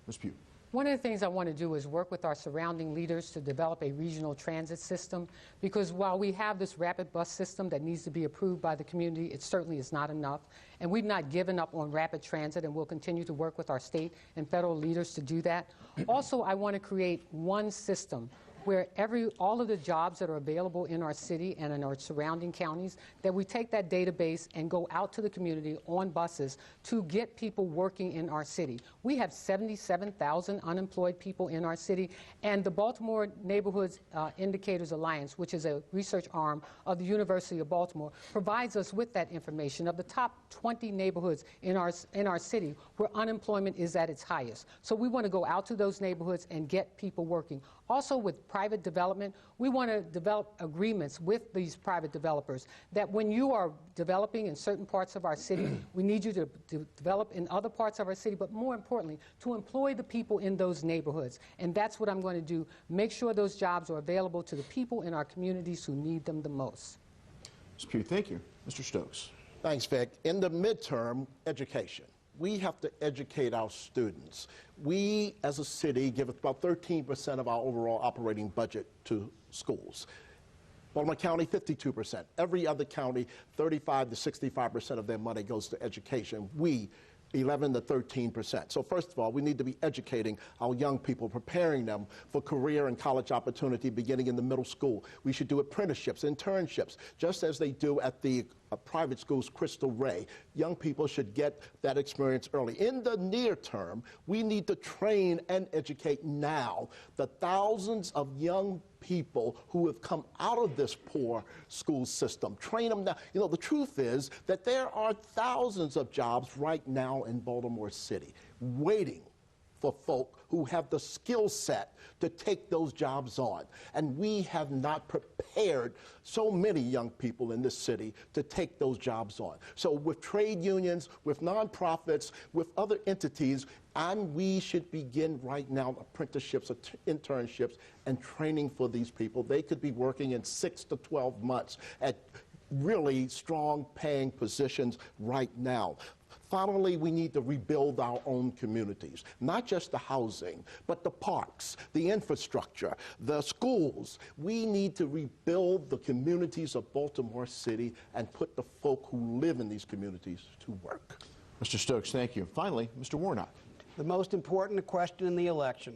Ms. Pugh. One of the things I want to do is work with our surrounding leaders to develop a regional transit system, because while we have this rapid bus system that needs to be approved by the community, it certainly is not enough. And we've not given up on rapid transit, and we'll continue to work with our state and federal leaders to do that. Also, I want to create one system where all of the jobs that are available in our city and in our surrounding counties, that we take that database and go out to the community on buses to get people working in our city. We have 77,000 unemployed people in our city, and the Baltimore Neighborhoods Indicators Alliance, which is a research arm of the University of Baltimore, provides us with that information of the top 20 neighborhoods in our city where unemployment is at its highest. So we want to go out to those neighborhoods and get people working. Also, with private development, we want to develop agreements with these private developers that when you are developing in certain parts of our city, we need you to develop in other parts of our city, but more importantly, to employ the people in those neighborhoods. And that's what I'm going to do, make sure those jobs are available to the people in our communities who need them the most. Ms. Pugh, thank you. Mr. Stokes. Thanks, Vic. In the midterm, education. We have to educate our students. We, as a city, give about 13% of our overall operating budget to schools. Baltimore County, 52%. Every other county, 35 to 65% of their money goes to education. We, 11 to 13%. So first of all, we need to be educating our young people, preparing them for career and college opportunity beginning in the middle school. We should do apprenticeships, internships, just as they do at the private schools, Crystal Ray. Young people should get that experience early. In the near term, we need to train and educate now the thousands of young people who have come out of this poor school system. Train them now. You know, the truth is that there are thousands of jobs right now in Baltimore City waiting for folk who have the skill set to take those jobs on. And we have not prepared so many young people in this city to take those jobs on. So with trade unions, with nonprofits, with other entities, and we should begin right now apprenticeships, internships, and training for these people. They could be working in 6 to 12 months at really strong paying positions right now. Finally, we need to rebuild our own communities, not just the housing, but the parks, the infrastructure, the schools. We need to rebuild the communities of Baltimore City and put the folk who live in these communities to work. Mr. Stokes, thank you. Finally, Mr. Warnock. The most important question in the election,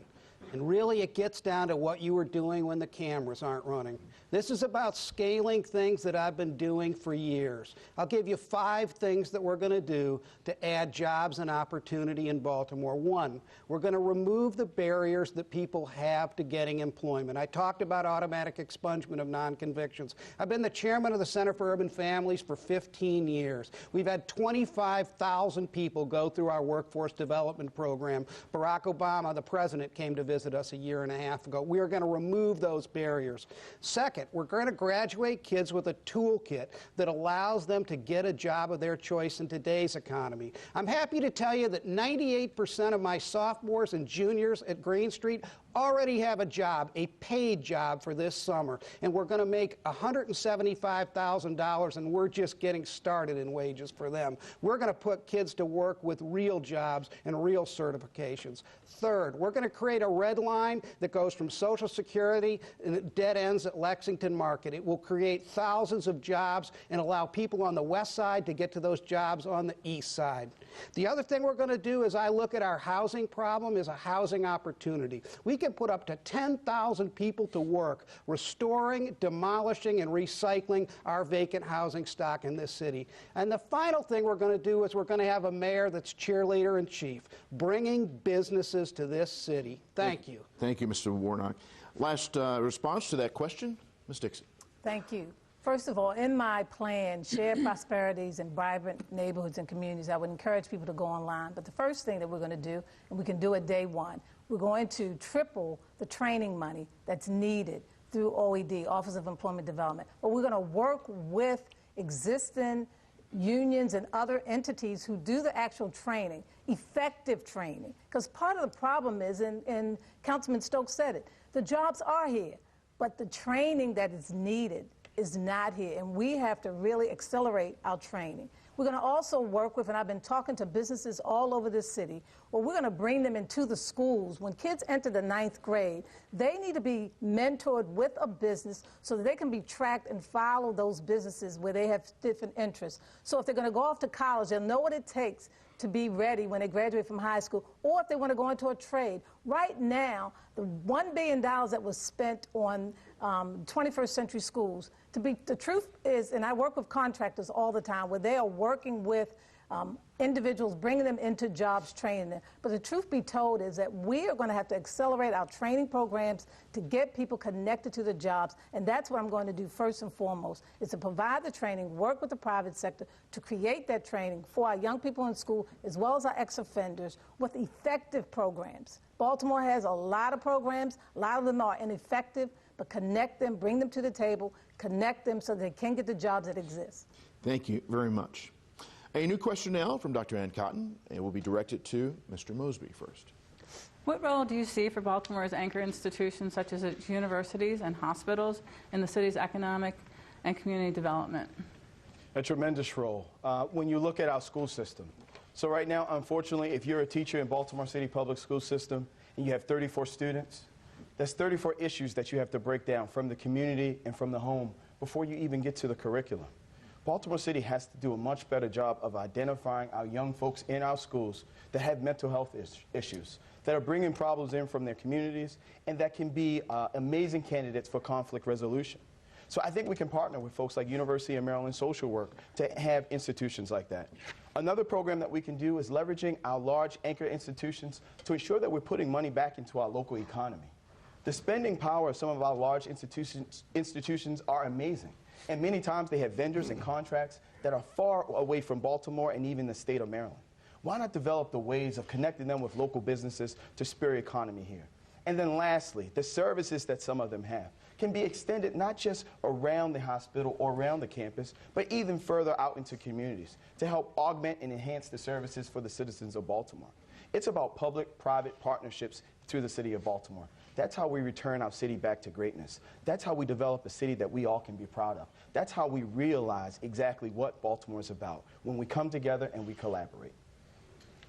and really it gets down to what you were doing when the cameras aren't running. This is about scaling things that I've been doing for years. I'll give you 5 things that we're going to do to add jobs and opportunity in Baltimore. 1, we're going to remove the barriers that people have to getting employment. I talked about automatic expungement of non-convictions. I've been the chairman of the Center for Urban Families for 15 years. We've had 25,000 people go through our workforce development program. Barack Obama, the president, came to visit us a year and a half ago. We are going to remove those barriers. Second, we're going to graduate kids with a toolkit that allows them to get a job of their choice in today's economy. I'm happy to tell you that 98% of my sophomores and juniors at Green Street already have a job, a paid job for this summer, and we're going to make $175,000, and we're just getting started in wages for them. We're going to put kids to work with real jobs and real certifications. Third, we're going to create a red line that goes from Social Security and it dead ends at Lexington Market. It will create thousands of jobs and allow people on the west side to get to those jobs on the east side. The other thing we're going to do as I look at our housing problem is a housing opportunity. We can put up to 10,000 people to work restoring, demolishing, and recycling our vacant housing stock in this city. And the final thing we're going to do is we're going to have a mayor that's cheerleader in chief, bringing businesses to this city. Thank you. Thank you, Mr. Warnock. Last response to that question, Ms. Dixon. Thank you. First of all, in my plan, Shared Prosperities and Vibrant Neighborhoods and Communities, I would encourage people to go online. But the first thing that we're going to do, and we can do it day one, we're going to triple the training money that's needed through OED, Office of Employment Development. But we're going to work with existing unions and other entities who do the actual training, effective training. Because part of the problem is, and Councilman Stokes said it, the jobs are here, but the training that is needed is not here, and we have to really accelerate our training. We're going to also work with, and I've been talking to businesses all over this city, where we're going to bring them into the schools. When kids enter the 9th grade, they need to be mentored with a business so that they can be tracked and follow those businesses where they have different interests. So if they're going to go off to college, they'll know what it takes to be ready when they graduate from high school, or if they want to go into a trade. Right now, the $1 billion that was spent on 21st century schools, the truth is, and I work with contractors all the time, where they are working with individuals, bringing them into jobs, training them. But the truth be told is that we are going to have to accelerate our training programs to get people connected to the jobs, and that's what I'm going to do first and foremost, is to provide the training, work with the private sector to create that training for our young people in school, as well as our ex-offenders, with effective programs. Baltimore has a lot of programs. A lot of them are ineffective, but connect them, bring them to the table, connect them so they can get the jobs that exist. Thank you very much. A new question now from Dr. Ann Cotton, and will be directed to Mr. Mosby first. What role do you see for Baltimore's anchor institutions such as its universities and hospitals in the city's economic and community development? A tremendous role when you look at our school system. So right now, unfortunately, if you're a teacher in Baltimore City Public School System and you have 34 students, that's 34 issues that you have to break down from the community and from the home before you even get to the curriculum. Baltimore City has to do a much better job of identifying our young folks in our schools that have mental health issues, that are bringing problems in from their communities, and that can be amazing candidates for conflict resolution. So I think we can partner with folks like University of Maryland Social Work to have institutions like that. Another program that we can do is leveraging our large anchor institutions to ensure that we're putting money back into our local economy. The spending power of some of our large institutions are amazing. And many times they have vendors and contracts that are far away from Baltimore and even the state of Maryland. Why not develop the ways of connecting them with local businesses to spur economy here? And then lastly, the services that some of them have can be extended not just around the hospital or around the campus, but even further out into communities to help augment and enhance the services for the citizens of Baltimore. It's about public-private partnerships through the city of Baltimore. That's how we return our city back to greatness. That's how we develop a city that we all can be proud of. That's how we realize exactly what Baltimore is about, when we come together and we collaborate.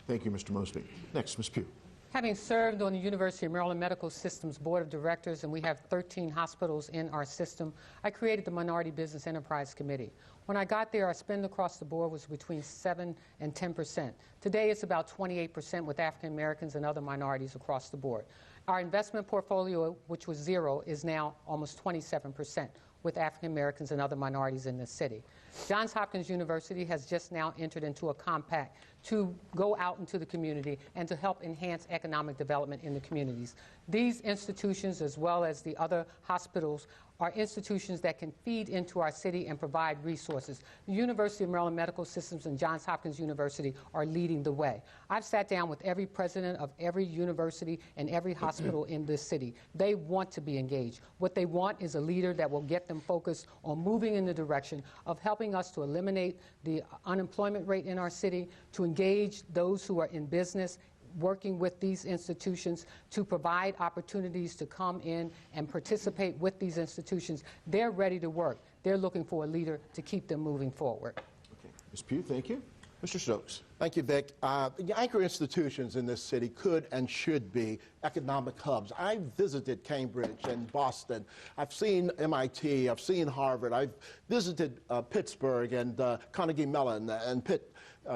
Thank you, Mr. Mosby. Next, Ms. Pugh. Having served on the University of Maryland Medical System's Board of Directors, and we have 13 hospitals in our system, I created the Minority Business Enterprise Committee. When I got there, our spend across the board was between 7 and 10%. Today, it's about 28% with African Americans and other minorities across the board. Our investment portfolio, which was 0, is now almost 27% with African Americans and other minorities in the city. Johns Hopkins University has just now entered into a compact to go out into the community and to help enhance economic development in the communities. These institutions, as well as the other hospitals, are institutions that can feed into our city and provide resources. The University of Maryland Medical Systems and Johns Hopkins University are leading the way. I've sat down with every president of every university and every hospital in this city. They want to be engaged. What they want is a leader that will get them focused on moving in the direction of helping us to eliminate the unemployment rate in our city, to engage those who are in business, working with these institutions to provide opportunities to come in and participate with these institutions. They're ready to work. They're looking for a leader to keep them moving forward. Okay. Ms. Pugh, thank you. Mr. Stokes. Thank you, Vic. The anchor institutions in this city could and should be economic hubs. I visited Cambridge and Boston. I've seen MIT. I've seen Harvard. I've visited Pittsburgh and Carnegie Mellon and Pitt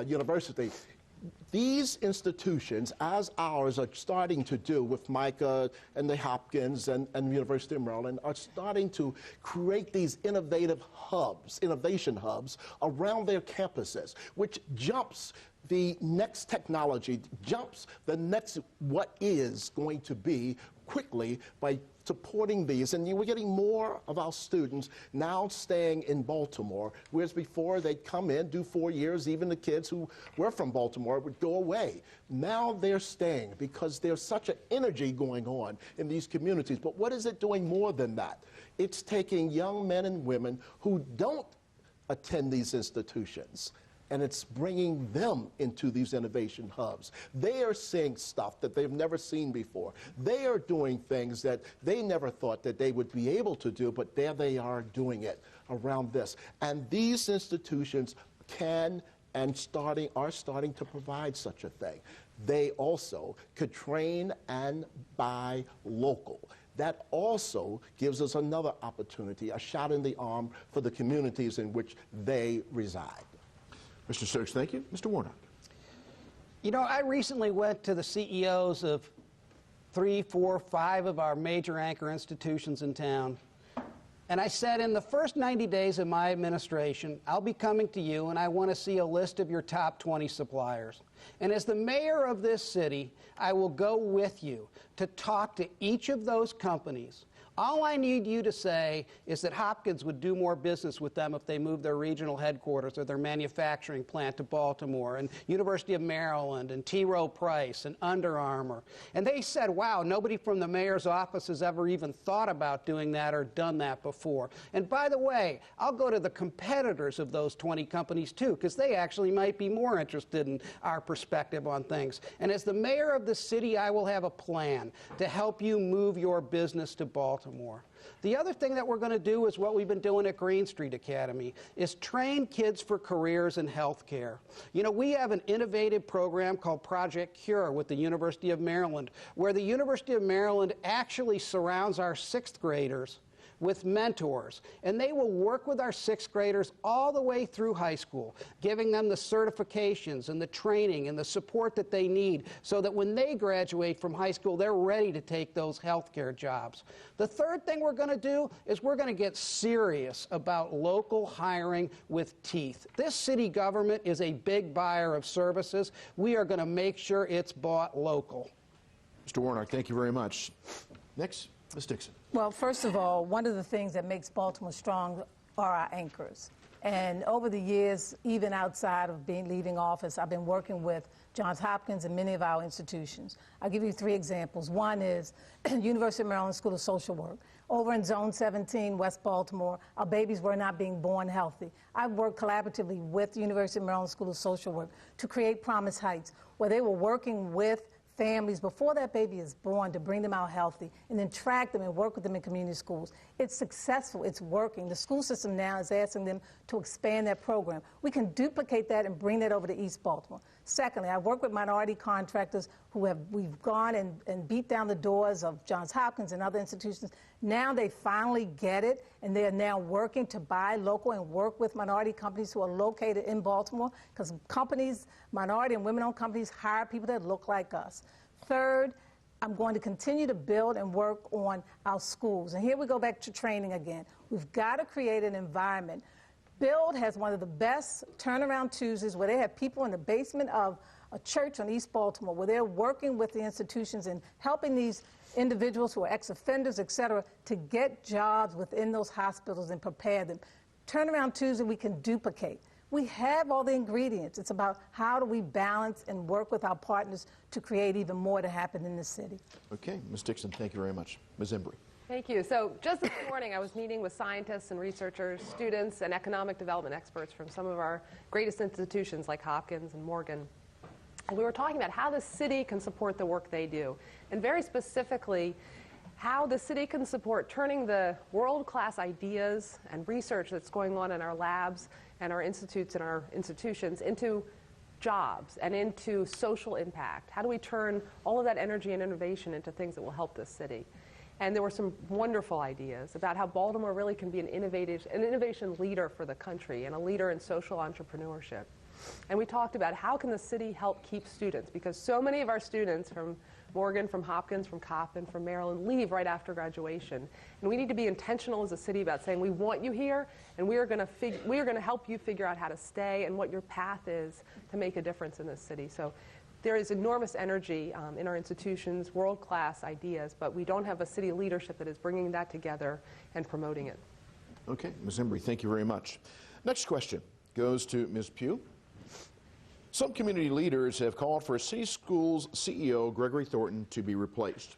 University. These institutions, as ours are starting to do with Micah and the Hopkins and University of Maryland, are starting to create these innovation hubs around their campuses, which jumps the next technology, jumps the next what is going to be quickly by supporting these. And we're getting more of our students now staying in Baltimore, whereas before they'd come in, do 4 years, even the kids who were from Baltimore would go away. Now they're staying because there's such an energy going on in these communities. But what is it doing more than that? It's taking young men and women who don't attend these institutions, and it's bringing them into these innovation hubs. They are seeing stuff that they've never seen before. They are doing things that they never thought that they would be able to do, but there they are doing it around this. And these institutions can and are starting to provide such a thing. They also could train and buy local. That also gives us another opportunity, a shot in the arm for the communities in which they reside. Mr. Stokes, thank you. Mr. Warnock. You know, I recently went to the CEOs of 3, 4, 5 of our major anchor institutions in town, and I said, in the first 90 days of my administration, I'll be coming to you and I want to see a list of your top 20 suppliers. And as the mayor of this city, I will go with you to talk to each of those companies. All I need you to say is that Hopkins would do more business with them if they moved their regional headquarters or their manufacturing plant to Baltimore, and University of Maryland, and T. Rowe Price, and Under Armour. And they said, wow, nobody from the mayor's office has ever even thought about doing that or done that before. And by the way, I'll go to the competitors of those 20 companies too, because they actually might be more interested in our perspective on things. And as the mayor of the city, I will have a plan to help you move your business to Baltimore. The other thing that we're going to do is what we've been doing at Green Street Academy, is train kids for careers in healthcare. You know, we have an innovative program called Project Cure with the University of Maryland, where the University of Maryland actually surrounds our 6th graders with mentors, and they will work with our 6th graders all the way through high school, giving them the certifications and the training and the support that they need so that when they graduate from high school, they're ready to take those healthcare jobs. The third thing we're going to do is we're going to get serious about local hiring with teeth. This city government is a big buyer of services. We are going to make sure it's bought local. Mr. Warnock, thank you very much. Next, Ms. Dixon. Well, first of all, one of the things that makes Baltimore strong are our anchors. And over the years, even outside of leaving office, I've been working with Johns Hopkins and many of our institutions. I'll give you 3 examples. One is University of Maryland School of Social Work. Over in Zone 17, West Baltimore, our babies were not being born healthy. I've worked collaboratively with the University of Maryland School of Social Work to create Promise Heights, where they were working with families before that baby is born to bring them out healthy and then track them and work with them in community schools. It's successful. It's working. The school system now is asking them to expand that program. We can duplicate that and bring that over to East Baltimore. Secondly, I work with minority contractors we've gone and beat down the doors of Johns Hopkins and other institutions. Now they finally get it, and they are now working to buy local and work with minority companies who are located in Baltimore, because companies, minority and women-owned companies, hire people that look like us. Third, I'm going to continue to build and work on our schools. And here we go back to training again. We've got to create an environment. Build has one of the best turnaround Tuesdays where they have people in the basement of a church on East Baltimore where they're working with the institutions and helping these individuals who are ex-offenders, et cetera, to get jobs within those hospitals and prepare them. Turnaround Tuesday we can duplicate. We have all the ingredients. It's about how do we balance and work with our partners to create even more to happen in the city. Okay, Ms. Dixon, thank you very much. Ms. Embry. Thank you. So just this morning, I was meeting with scientists and researchers, students, and economic development experts from some of our greatest institutions like Hopkins and Morgan. And we were talking about how the city can support the work they do, and very specifically, how the city can support turning the world-class ideas and research that's going on in our labs and our institutes and our institutions into jobs and into social impact. How do we turn all of that energy and innovation into things that will help this city? And there were some wonderful ideas about how Baltimore really can be an innovation leader for the country and a leader in social entrepreneurship. And we talked about how can the city help keep students, because so many of our students from Morgan, from Hopkins, from Coppin, from Maryland leave right after graduation. And we need to be intentional as a city about saying we want you here, and we are going to help you figure out how to stay and what your path is to make a difference in this city. So there is enormous energy in our institutions, world-class ideas, but we don't have a city leadership that is bringing that together and promoting it. Okay, Ms. Embry, thank you very much. Next question goes to Ms. Pugh. Some community leaders have called for City Schools CEO Gregory Thornton to be replaced.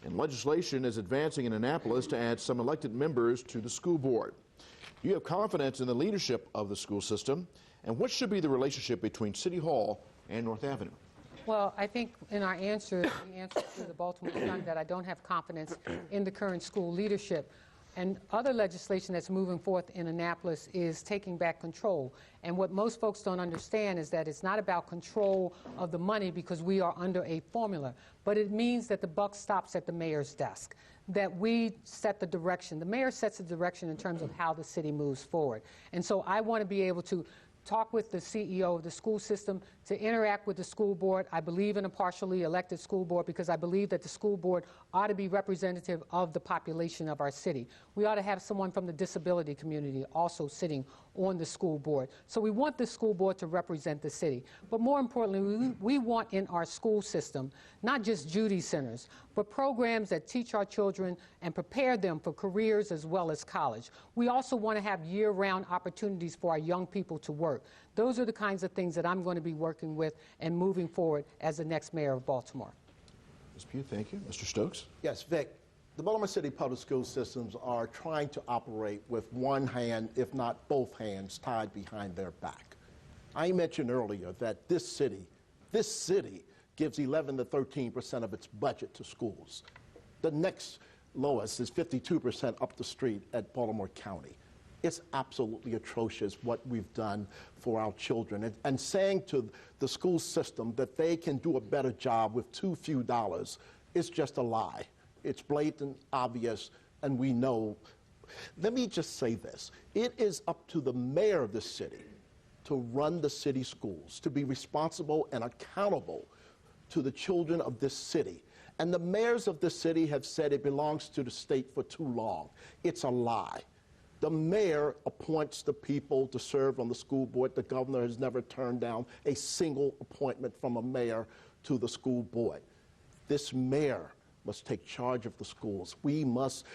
And legislation is advancing in Annapolis to add some elected members to the school board. Do you have confidence in the leadership of the school system? And what should be the relationship between City Hall and North Avenue? Well, I think in our answer, we answered to the Baltimore Sun that I don't have confidence in the current school leadership. And other legislation that's moving forth in Annapolis is taking back control. And what most folks don't understand is that it's not about control of the money because we are under a formula, but it means that the buck stops at the mayor's desk, that we set the direction. The mayor sets the direction in terms of how the city moves forward. And so I want to be able to talk with the CEO of the school system, to interact with the school board. I believe in a partially elected school board because I believe that the school board ought to be representative of the population of our city. We ought to have someone from the disability community also sitting on the school board. So we want the school board to represent the city. But more importantly, we want in our school system not just Judy Centers, but programs that teach our children and prepare them for careers as well as college. We also want to have year-round opportunities for our young people to work. Those are the kinds of things that I'm going to be working with and moving forward as the next mayor of Baltimore. Ms. Pugh, thank you. Mr. Stokes? Yes, Vic. The Baltimore City Public School systems are trying to operate with one hand, if not both hands, tied behind their back. I mentioned earlier that this city gives 11 to 13% of its budget to schools. The next lowest is 52% up the street at Baltimore County. It's absolutely atrocious what we've done for our children. And saying to the school system that they can do a better job with too few dollars is just a lie. It's blatant, obvious, and we know Let me just say this. It is up to the mayor of this city to run the city schools, to be responsible and accountable to the children of this city. And the mayors of this city have said it belongs to the state for too long. It's a lie. The mayor appoints the people to serve on the school board. The governor has never turned down a single appointment from a mayor to the school board. This mayor must take charge of the schools. We must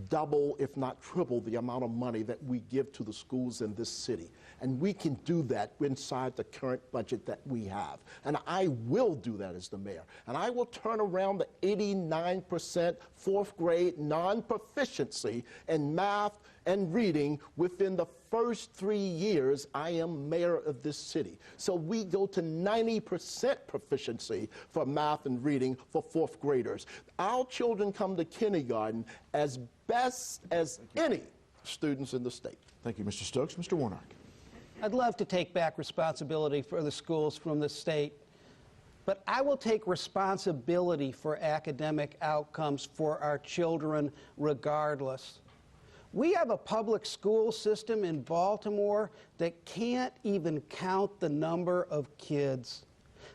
double, if not triple, the amount of money that we give to the schools in this city. And we can do that inside the current budget that we have. And I will do that as the mayor. And I will turn around the 89% fourth grade non-proficiency in math and reading within the first 3 years I am mayor of this city. So we go to 90% proficiency for math and reading for fourth graders. Our children come to kindergarten as best as any students in the state. Thank you, Mr. Stokes. Mr. Warnock. I'd love to take back responsibility for the schools from the state, but I will take responsibility for academic outcomes for our children regardless. We have a public school system in Baltimore that can't even count the number of kids.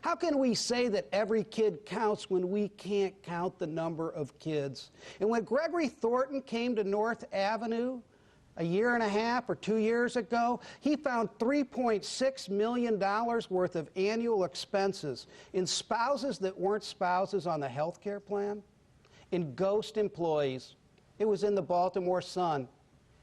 How can we say that every kid counts when we can't count the number of kids? And when Gregory Thornton came to North Avenue a year and a half or 2 years ago, he found $3.6 million worth of annual expenses in spouses that weren't spouses on the health care plan, in ghost employees. It was in the Baltimore Sun.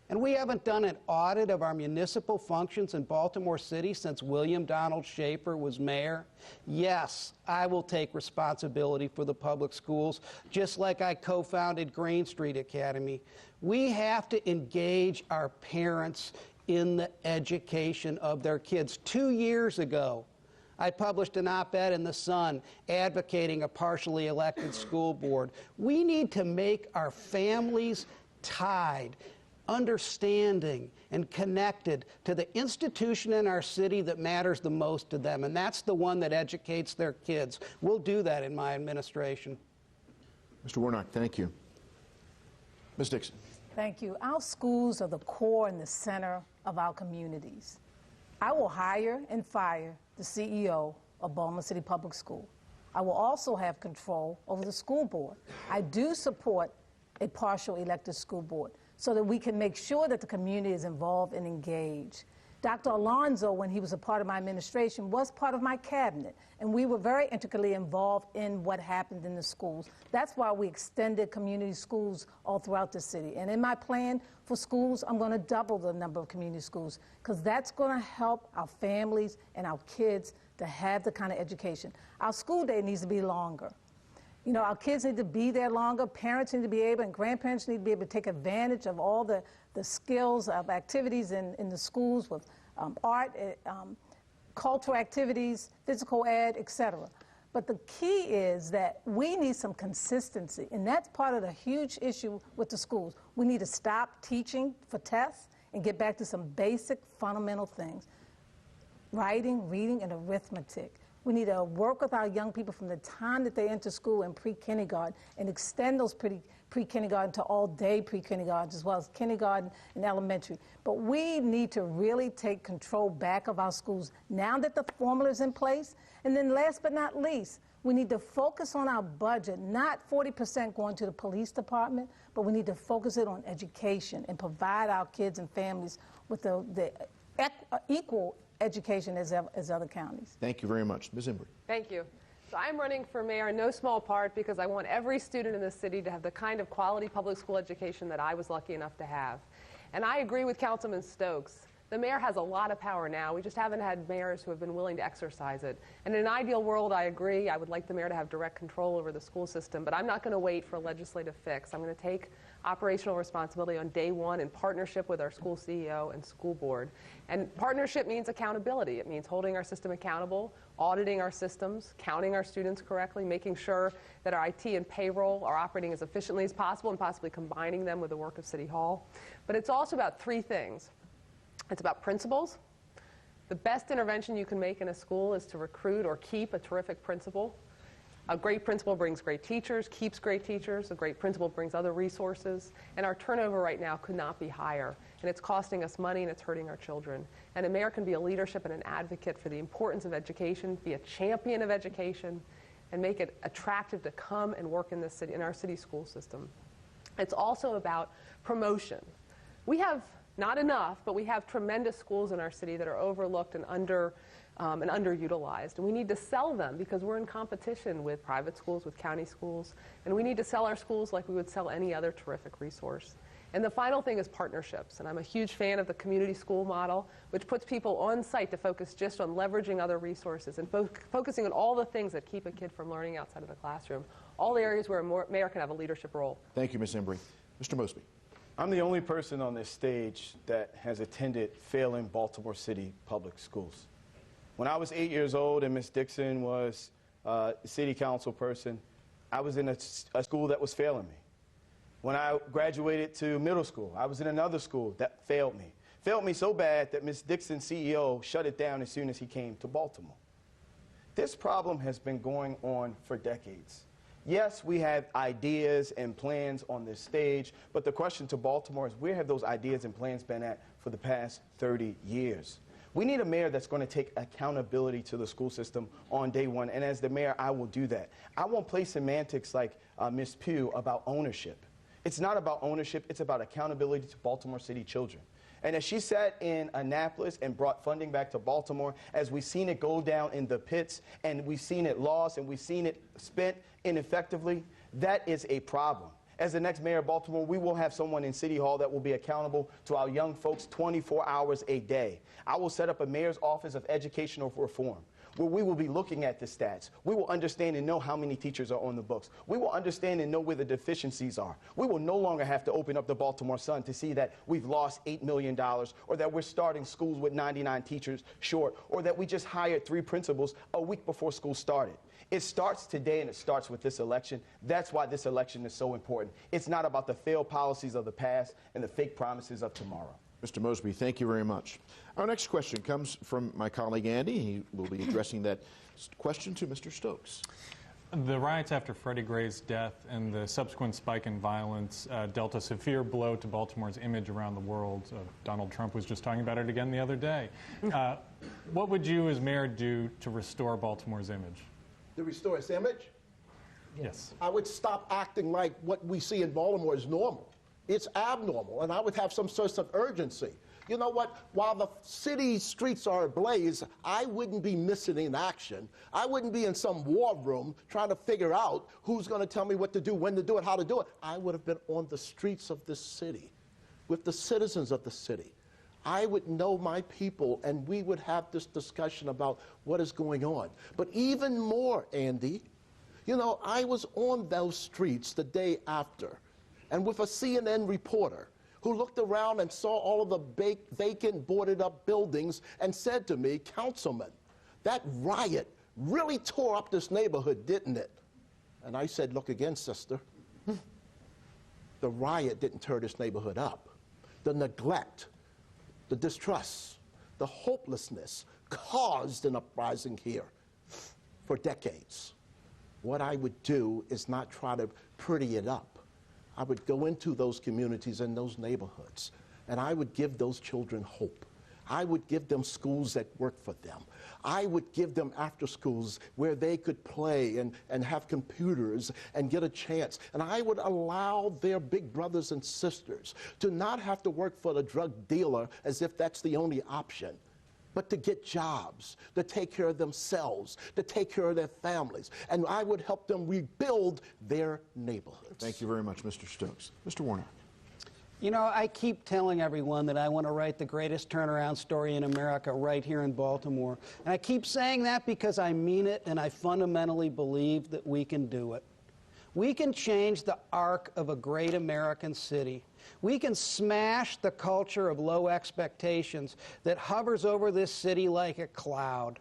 And we haven't done an audit of our municipal functions in Baltimore City since William Donald Schaefer was mayor. Yes, I will take responsibility for the public schools, just like I co-founded Green Street Academy. We have to engage our parents in the education of their kids. 2 years ago, I published an op-ed in the Sun advocating a partially elected school board. We need to make our families tied, understanding, and connected to the institution in our city that matters the most to them, and that's the one that educates their kids. We'll do that in my administration. Mr. Warnock, thank you. Ms. Dixon. Thank you. Our schools are the core and the center of our communities. I will hire and fire the CEO of Baltimore City Public School. I will also have control over the school board. I do support a partial elected school board so that we can make sure that the community is involved and engaged. Dr. Alonzo, when he was a part of my administration, was part of my cabinet, and we were very intricately involved in what happened in the schools. That's why we extended community schools all throughout the city. And in my plan for schools, I'm going to double the number of community schools, because that's going to help our families and our kids to have the kind of education. Our school day needs to be longer. You know, our kids need to be there longer, parents need to be able, and grandparents need to be able to take advantage of all the skills of activities in the schools with art, cultural activities, physical ed, etc. But the key is that we need some consistency, and that's part of the huge issue with the schools. We need to stop teaching for tests and get back to some basic fundamental things: writing, reading, and arithmetic. We need to work with our young people from the time that they enter school in pre-kindergarten and extend those pre-kindergarten to all-day pre-kindergarten, as well as kindergarten and elementary. But we need to really take control back of our schools now that the formula is in place. And then last but not least, we need to focus on our budget, not 40% going to the police department, but we need to focus it on education and provide our kids and families with the equal education as other counties. Thank you very much. Ms. Embry. Thank you. So I'm running for mayor in no small part because I want every student in this city to have the kind of quality public school education that I was lucky enough to have. And I agree with Councilman Stokes. The mayor has a lot of power now. We just haven't had mayors who have been willing to exercise it. And in an ideal world, I agree. I would like the mayor to have direct control over the school system, but I'm not going to wait for a legislative fix. I'm going to take operational responsibility on day one in partnership with our school CEO and school board. And partnership means accountability. It means holding our system accountable, auditing our systems, counting our students correctly, making sure that our IT and payroll are operating as efficiently as possible, and possibly combining them with the work of City Hall. But it's also about three things. It's about principals. The best intervention you can make in a school is to recruit or keep a terrific principal. A great principal brings great teachers, keeps great teachers. A great principal brings other resources. And our turnover right now could not be higher. And it's costing us money and it's hurting our children. And a mayor can be a leadership and an advocate for the importance of education, be a champion of education, and make it attractive to come and work in this city, in our city school system. It's also about promotion. We have not enough, but we have tremendous schools in our city that are overlooked and underutilized. And we need to sell them because we're in competition with private schools, with county schools. And we need to sell our schools like we would sell any other terrific resource. And the final thing is partnerships. And I'm a huge fan of the community school model, which puts people on site to focus just on leveraging other resources and focusing on all the things that keep a kid from learning outside of the classroom. All the areas where a mayor can have a leadership role. Thank you, Ms. Embry. Mr. Mosby. I'm the only person on this stage that has attended failing Baltimore City public schools. When I was 8 years old and Ms. Dixon was a city council person, I was in a school that was failing me. When I graduated to middle school, I was in another school that failed me. Failed me so bad that Ms. Dixon's CEO shut it down as soon as he came to Baltimore. This problem has been going on for decades. Yes, we have ideas and plans on this stage, but the question to Baltimore is where have those ideas and plans been at for the past 30 years? We need a mayor that's going to take accountability to the school system on day one, and as the mayor, I will do that. I won't play semantics like Ms. Pugh about ownership. It's not about ownership, it's about accountability to Baltimore City children. And as she sat in Annapolis and brought funding back to Baltimore, as we've seen it go down in the pits, and we've seen it lost, and we've seen it spent ineffectively, that is a problem. As the next mayor of Baltimore, we will have someone in City Hall that will be accountable to our young folks 24 hours a day. I will set up a mayor's office of educational reform, where we will be looking at the stats. We will understand and know how many teachers are on the books. We will understand and know where the deficiencies are. We will no longer have to open up the Baltimore Sun to see that we've lost $8 million, or that we're starting schools with 99 teachers short, or that we just hired 3 principals a week before school started. It starts today, and it starts with this election. That's why this election is so important. It's not about the failed policies of the past and the fake promises of tomorrow. Mr. Mosby, thank you very much. Our next question comes from my colleague Andy. He will be addressing that question to Mr. Stokes. The riots after Freddie Gray's death and the subsequent spike in violence dealt a severe blow to Baltimore's image around the world. Donald Trump was just talking about it again the other day. What would you as mayor do to restore Baltimore's image? To restore its image? Yes. I would stop acting like what we see in Baltimore is normal. It's abnormal, and I would have some sort of urgency. You know what? While the city streets are ablaze, I wouldn't be missing in action. I wouldn't be in some war room trying to figure out who's going to tell me what to do, when to do it, how to do it. I would have been on the streets of this city with the citizens of the city. I would know my people, and we would have this discussion about what is going on. But even more, Andy, you know, I was on those streets the day after, and with a CNN reporter who looked around and saw all of the vacant, boarded-up buildings and said to me, "Councilman, that riot really tore up this neighborhood, didn't it?" And I said, "Look again, sister. The riot didn't tear this neighborhood up. The neglect, the distrust, the hopelessness caused an uprising here for decades." What I would do is not try to pretty it up. I would go into those communities and those neighborhoods, and I would give those children hope. I would give them schools that work for them. I would give them after schools where they could play and have computers and get a chance. And I would allow their big brothers and sisters to not have to work for the drug dealer as if that's the only option, but to get jobs, to take care of themselves, to take care of their families. And I would help them rebuild their neighborhoods. Thank you very much, Mr. Stokes. Mr. Warnock. You know, I keep telling everyone that I want to write the greatest turnaround story in America right here in Baltimore. And I keep saying that because I mean it, and I fundamentally believe that we can do it. We can change the arc of a great American city. We can smash the culture of low expectations that hovers over this city like a cloud.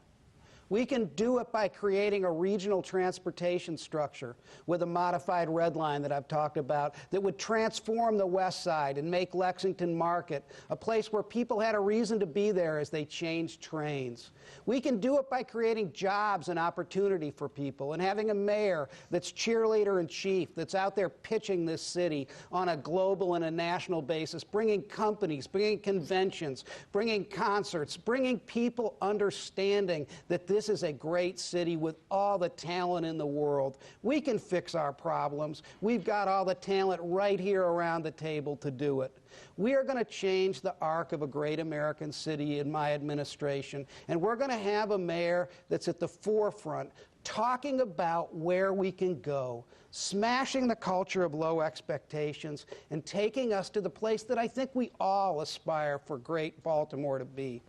We can do it by creating a regional transportation structure with a modified red line that I've talked about that would transform the West Side and make Lexington Market a place where people had a reason to be there as they changed trains. We can do it by creating jobs and opportunity for people and having a mayor that's cheerleader in chief, that's out there pitching this city on a global and a national basis, bringing companies, bringing conventions, bringing concerts, bringing people understanding that this is a great city with all the talent in the world. We can fix our problems. We've got all the talent right here around the table to do it. We are going to change the arc of a great American city in my administration, and we're going to have a mayor that's at the forefront talking about where we can go, smashing the culture of low expectations, and taking us to the place that I think we all aspire for great Baltimore to be.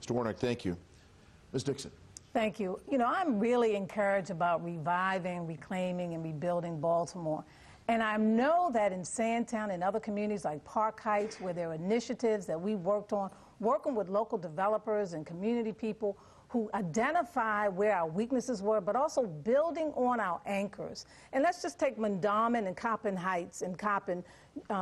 Mr. Warnock, thank you. Ms. Dixon. Thank you. You know, I'm really encouraged about reviving, reclaiming, and rebuilding Baltimore. And I know that in Sandtown and other communities like Park Heights, where there are initiatives that we worked on, working with local developers and community people who identify where our weaknesses were, but also building on our anchors. And let's just take Mondawmin and Coppin Heights and Coppin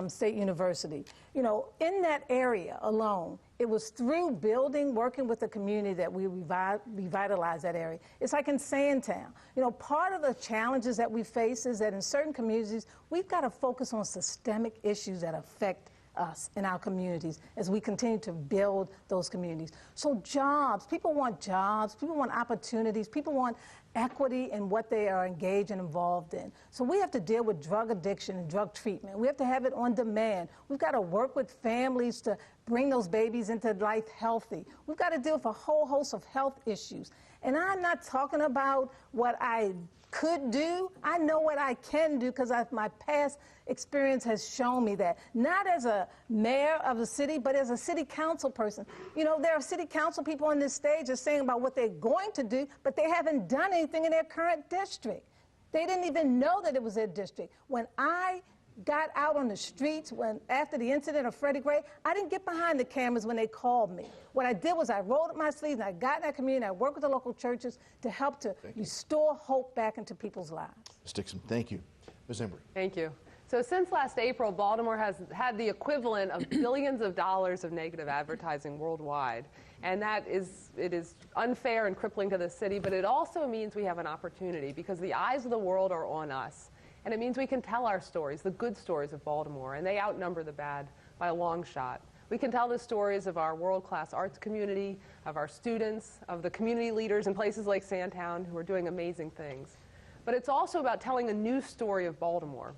State University. You know, in that area alone, it was through building, working with the community that we revitalized that area. It's like in Sandtown. You know, part of the challenges that we face is that in certain communities, we've got to focus on systemic issues that affect us in our communities as we continue to build those communities. So jobs, people want opportunities, people want equity in what they are engaged and involved in. So we have to deal with drug addiction and drug treatment. We have to have it on demand. We've got to work with families to bring those babies into life healthy. We've got to deal with a whole host of health issues. And I'm not talking about what I could do. I know what I can do because my past experience has shown me that. Not as a mayor of a city, but as a city council person. You know, there are city council people on this stage are saying about what they're going to do, but they haven't done anything in their current district. They didn't even know that it was their district. When I got out on the streets after the incident of Freddie Gray, I didn't get behind the cameras when they called me. What I did was I rolled up my sleeves and I got in that community, I worked with the local churches to help to restore hope back into people's lives. Ms. Dixon, thank you. Ms. Embry. Thank you. So since last April, Baltimore has had the equivalent of billions of dollars of negative advertising worldwide. And it is unfair and crippling to the city, but it also means we have an opportunity because the eyes of the world are on us. And it means we can tell our stories, the good stories of Baltimore, and they outnumber the bad by a long shot. We can tell the stories of our world-class arts community, of our students, of the community leaders in places like Sandtown who are doing amazing things. But it's also about telling a new story of Baltimore,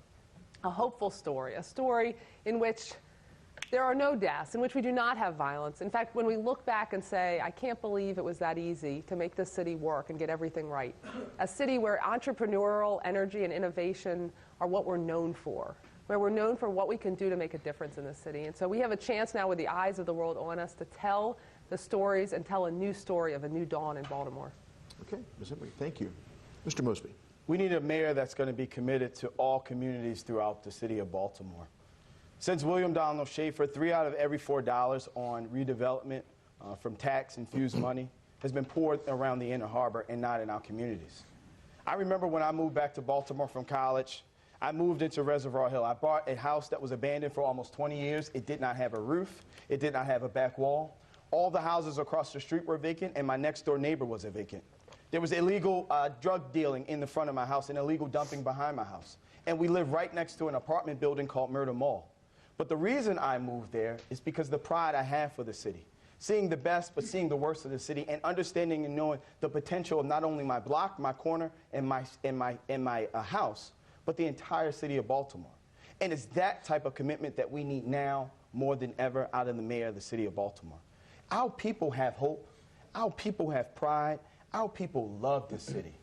a hopeful story, a story in which there are no deaths, in which we do not have violence. In fact, when we look back and say, I can't believe it was that easy to make this city work and get everything right. A city where entrepreneurial energy and innovation are what we're known for, where we're known for what we can do to make a difference in the city. And so we have a chance now with the eyes of the world on us to tell the stories and tell a new story of a new dawn in Baltimore. Okay, Ms. Embry, thank you. Mr. Mosby. We need a mayor that's going to be committed to all communities throughout the city of Baltimore. Since William Donald Schaefer, 3 out of every $4 on redevelopment from tax-infused money has been poured around the Inner Harbor and not in our communities. I remember when I moved back to Baltimore from college, I moved into Reservoir Hill. I bought a house that was abandoned for almost 20 years. It did not have a roof. It did not have a back wall. All the houses across the street were vacant, and my next-door neighbor was a vacant. There was illegal drug dealing in the front of my house and illegal dumping behind my house. And we live right next to an apartment building called Murder Mall. But the reason I moved there is because of the pride I have for the city. Seeing the best, but seeing the worst of the city, and understanding and knowing the potential of not only my block, my corner, and my house, but the entire city of Baltimore. And it's that type of commitment that we need now more than ever out of the mayor of the city of Baltimore. Our people have hope. Our people have pride. Our people love this city.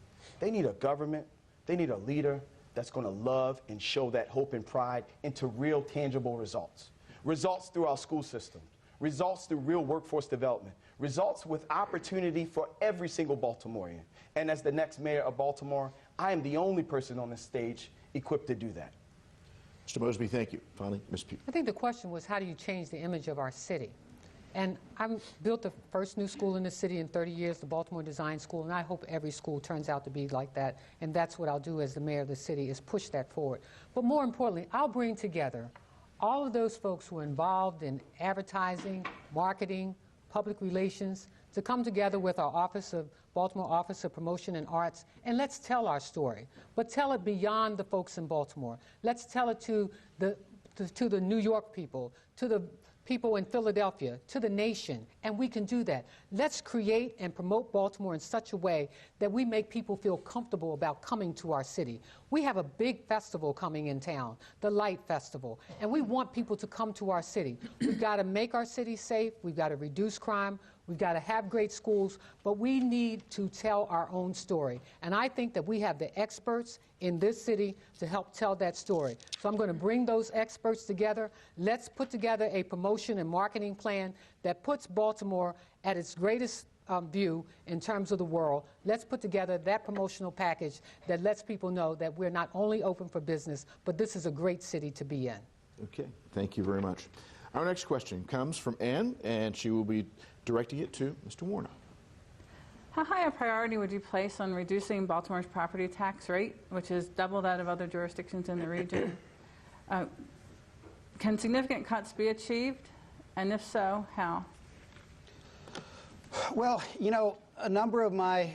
They need a government. They need a leader that's going to love and show that hope and pride into real tangible results. Results through our school system. Results through real workforce development. Results with opportunity for every single Baltimorean. And as the next mayor of Baltimore, I am the only person on this stage equipped to do that. Mr. Mosby, thank you. Finally, Ms. Pugh. I think the question was, how do you change the image of our city? And I built the first new school in the city in 30 years, the Baltimore Design School, and I hope every school turns out to be like that. And that's what I'll do as the mayor of the city, is push that forward. But more importantly, I'll bring together all of those folks who are involved in advertising, marketing, public relations, to come together with our Baltimore Office of Promotion and Arts, and let's tell our story. But tell it beyond the folks in Baltimore. Let's tell it to the New York people, to the people in Philadelphia, to the nation, and we can do that. Let's create and promote Baltimore in such a way that we make people feel comfortable about coming to our city. We have a big festival coming in town, the Light Festival, and we want people to come to our city. We've got to make our city safe, we've got to reduce crime, we've got to have great schools, but we need to tell our own story. And I think that we have the experts in this city to help tell that story. So I'm going to bring those experts together. Let's put together a promotion and marketing plan that puts Baltimore at its greatest view in terms of the world. Let's put together that promotional package that lets people know that we're not only open for business, but this is a great city to be in. Okay, thank you very much. Our next question comes from Ann, and she will be directing it to Mr. Warnock. How high a priority would you place on reducing Baltimore's property tax rate, which is double that of other jurisdictions in the region? Can significant cuts be achieved? And if so, how? Well, you know, a number of my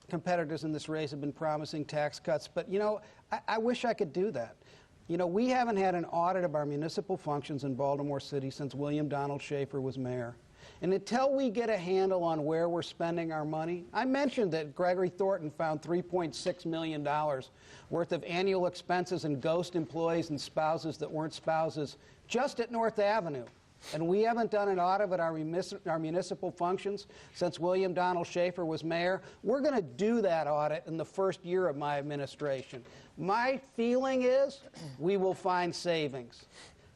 competitors in this race have been promising tax cuts, but, you know, I wish I could do that. You know, we haven't had an audit of our municipal functions in Baltimore City since William Donald Schaefer was mayor. And until we get a handle on where we're spending our money, I mentioned that Gregory Thornton found $3.6 million worth of annual expenses in ghost employees and spouses that weren't spouses just at North Avenue. And we haven't done an audit of our municipal functions since William Donald Schaefer was mayor. We're going to do that audit in the first year of my administration. My feeling is we will find savings.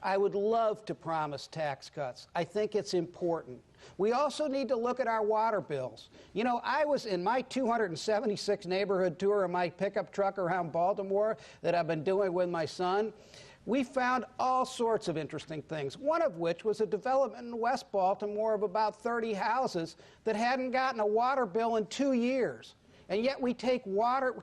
I would love to promise tax cuts. I think it's important. We also need to look at our water bills. You know, I was in my 276 neighborhood tour of my pickup truck around Baltimore that I've been doing with my son. We found all sorts of interesting things, one of which was a development in West Baltimore of about 30 houses that hadn't gotten a water bill in 2 years. And yet we take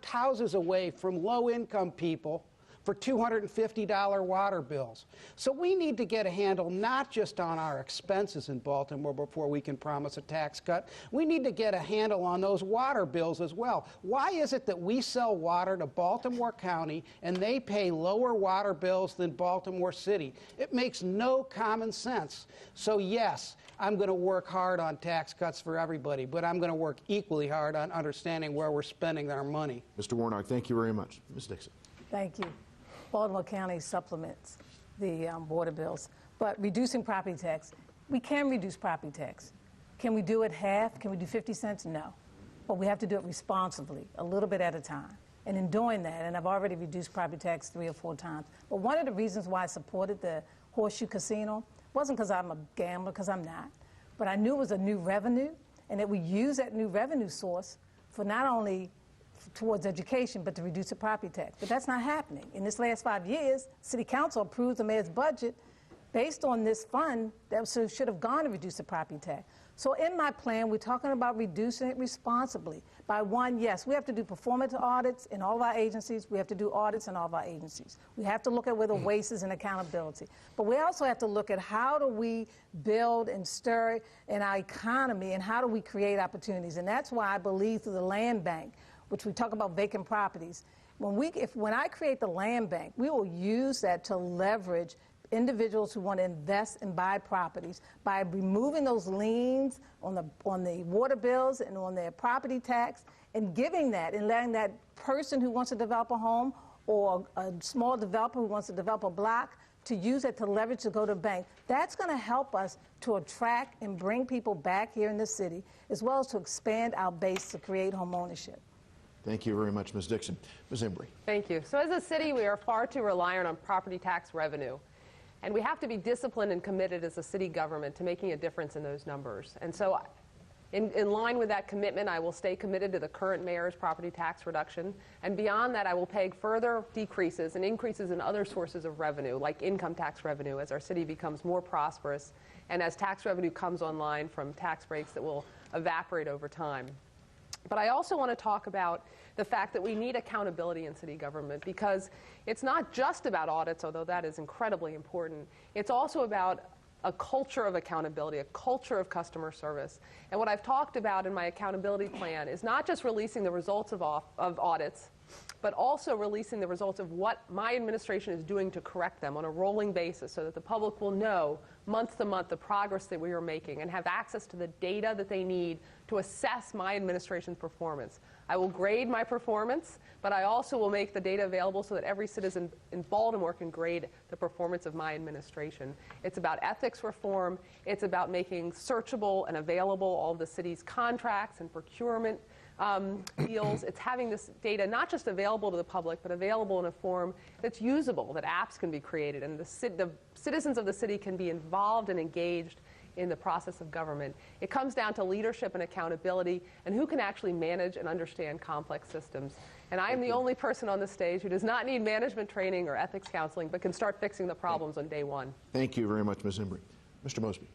houses away from low-income people for $250 water bills. So we need to get a handle not just on our expenses in Baltimore before we can promise a tax cut. We need to get a handle on those water bills as well. Why is it that we sell water to Baltimore County and they pay lower water bills than Baltimore City? It makes no common sense. So yes, I'm going to work hard on tax cuts for everybody, but I'm going to work equally hard on understanding where we're spending our money. Mr. Warnock, thank you very much. Ms. Dixon. Thank you. Baltimore County supplements the water bills. But reducing property tax, we can reduce property tax. Can we do it half? Can we do 50 cents? No. But we have to do it responsibly, a little bit at a time. And in doing that, and I've already reduced property tax 3 or 4 times, but one of the reasons why I supported the Horseshoe Casino wasn't because I'm a gambler, because I'm not, but I knew it was a new revenue, and that we use that new revenue source for not only towards education, but to reduce the property tax. But that's not happening. In this last 5 years, City Council approved the mayor's budget based on this fund that should have gone to reduce the property tax. So in my plan, we're talking about reducing it responsibly. By one, yes, we have to do performance audits in all of our agencies. We have to do audits in all of our agencies. We have to look at where the waste is and accountability. But we also have to look at how do we build and stir in our economy and how do we create opportunities. And that's why I believe through the land bank, which we talk about vacant properties. When I create the land bank, we will use that to leverage individuals who want to invest and buy properties by removing those liens on the water bills and on their property tax, and giving that and letting that person who wants to develop a home or a small developer who wants to develop a block to use it to leverage to go to the bank. That's going to help us to attract and bring people back here in the city, as well as to expand our base to create home ownership. Thank you very much, Ms. Dixon. Ms. Embry. Thank you. So as a city, we are far too reliant on property tax revenue. And we have to be disciplined and committed as a city government to making a difference in those numbers. And so In line with that commitment, I will stay committed to the current mayor's property tax reduction. And beyond that, I will peg further decreases and increases in other sources of revenue, like income tax revenue, as our city becomes more prosperous and as tax revenue comes online from tax breaks that will evaporate over time. But I also want to talk about the fact that we need accountability in city government, because it's not just about audits, although that is incredibly important. It's also about a culture of accountability, a culture of customer service. And what I've talked about in my accountability plan is not just releasing the results of audits, but also releasing the results of what my administration is doing to correct them on a rolling basis, so that the public will know month to month the progress that we are making and have access to the data that they need to assess my administration's performance. I will grade my performance, but I also will make the data available so that every citizen in Baltimore can grade the performance of my administration. It's about ethics reform. It's about making searchable and available all of the city's contracts and procurement deals. It's having this data not just available to the public, but available in a form that's usable, that apps can be created, and the citizens of the city can be involved and engaged in the process of government. It comes down to leadership and accountability and who can actually manage and understand complex systems. And I am the only person on the stage who does not need management training or ethics counseling, but can start fixing the problems on day one. Thank you very much, Ms. Embry. Mr. Mosby.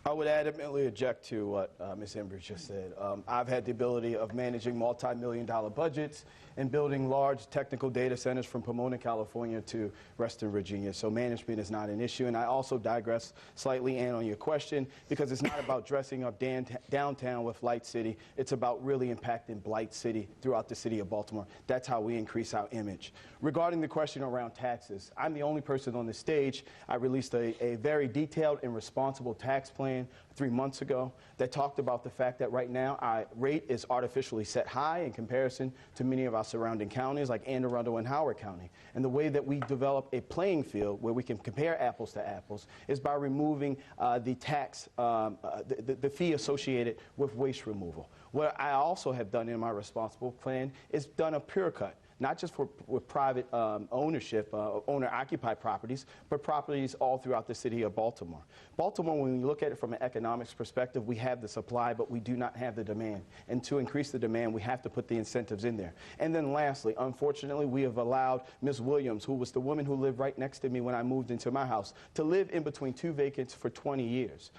I would adamantly object to what Ms. Embry just said. I've had the ability of managing multi-million-dollar budgets and building large technical data centers from Pomona, California to Reston, Virginia. So management is not an issue. And I also digress slightly, Ann, on your question, because it's not about dressing up downtown with Light City. It's about really impacting Blight City throughout the city of Baltimore. That's how we increase our image. Regarding the question around taxes, I'm the only person on the stage. I released a very detailed and responsible tax plan 3 months ago that talked about the fact that right now our rate is artificially set high in comparison to many of our surrounding counties like Anne Arundel and Howard County. And the way that we develop a playing field where we can compare apples to apples is by removing the tax, the fee associated with waste removal. What I also have done in my responsible plan is done a pure cut. Not just with private ownership, owner-occupied properties, but properties all throughout the city of Baltimore. Baltimore, when we look at it from an economics perspective, we have the supply, but we do not have the demand. And to increase the demand, we have to put the incentives in there. And then lastly, unfortunately, we have allowed Ms. Williams, who was the woman who lived right next to me when I moved into my house, to live in between two vacants for 20 years.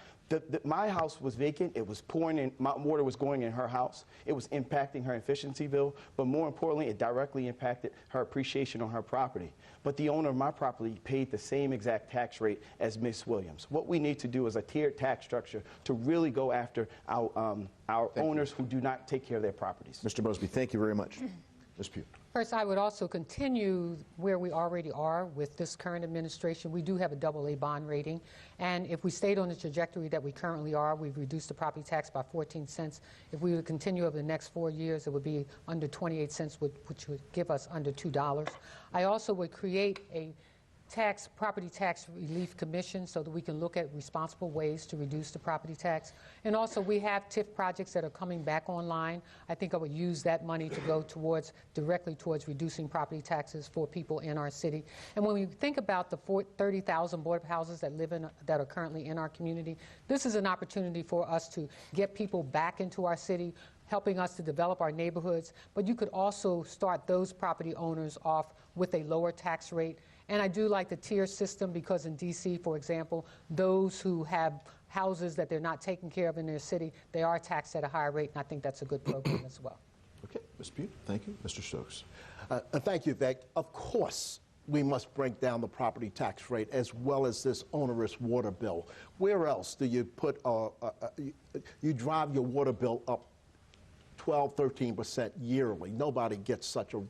My house was vacant. It was pouring in, my water was going in her house. It was impacting her efficiency bill, but more importantly, it directly impacted her appreciation on her property. But the owner of my property paid the same exact tax rate as Ms. Williams. What we need to do is a tiered tax structure to really go after our owners who do not take care of their properties. Mr. Mosby, thank you very much. Ms. Pugh. First, I would also continue where we already are with this current administration. We do have a AA bond rating, and if we stayed on the trajectory that we currently are, we've reduced the property tax by 14 cents. If we would continue over the next 4 years, it would be under 28 cents, which would give us under $2. I also would create a property tax relief commission so that we can look at responsible ways to reduce the property tax. And also we have TIF projects that are coming back online. I think I would use that money to go directly towards reducing property taxes for people in our city. And when we think about the 30,000 board houses that are currently in our community, this is an opportunity for us to get people back into our city, helping us to develop our neighborhoods. But you could also start those property owners off with a lower tax rate. And I do like the tier system because in D.C., for example, those who have houses that they're not taking care of in their city, they are taxed at a higher rate, and I think that's a good program as well. Okay, Ms. Pugh, thank you. Mr. Stokes. Thank you, Vic. Of course, we must break down the property tax rate as well as this onerous water bill. Where else do you put, you drive your water bill up 12, 13% yearly? Nobody gets such a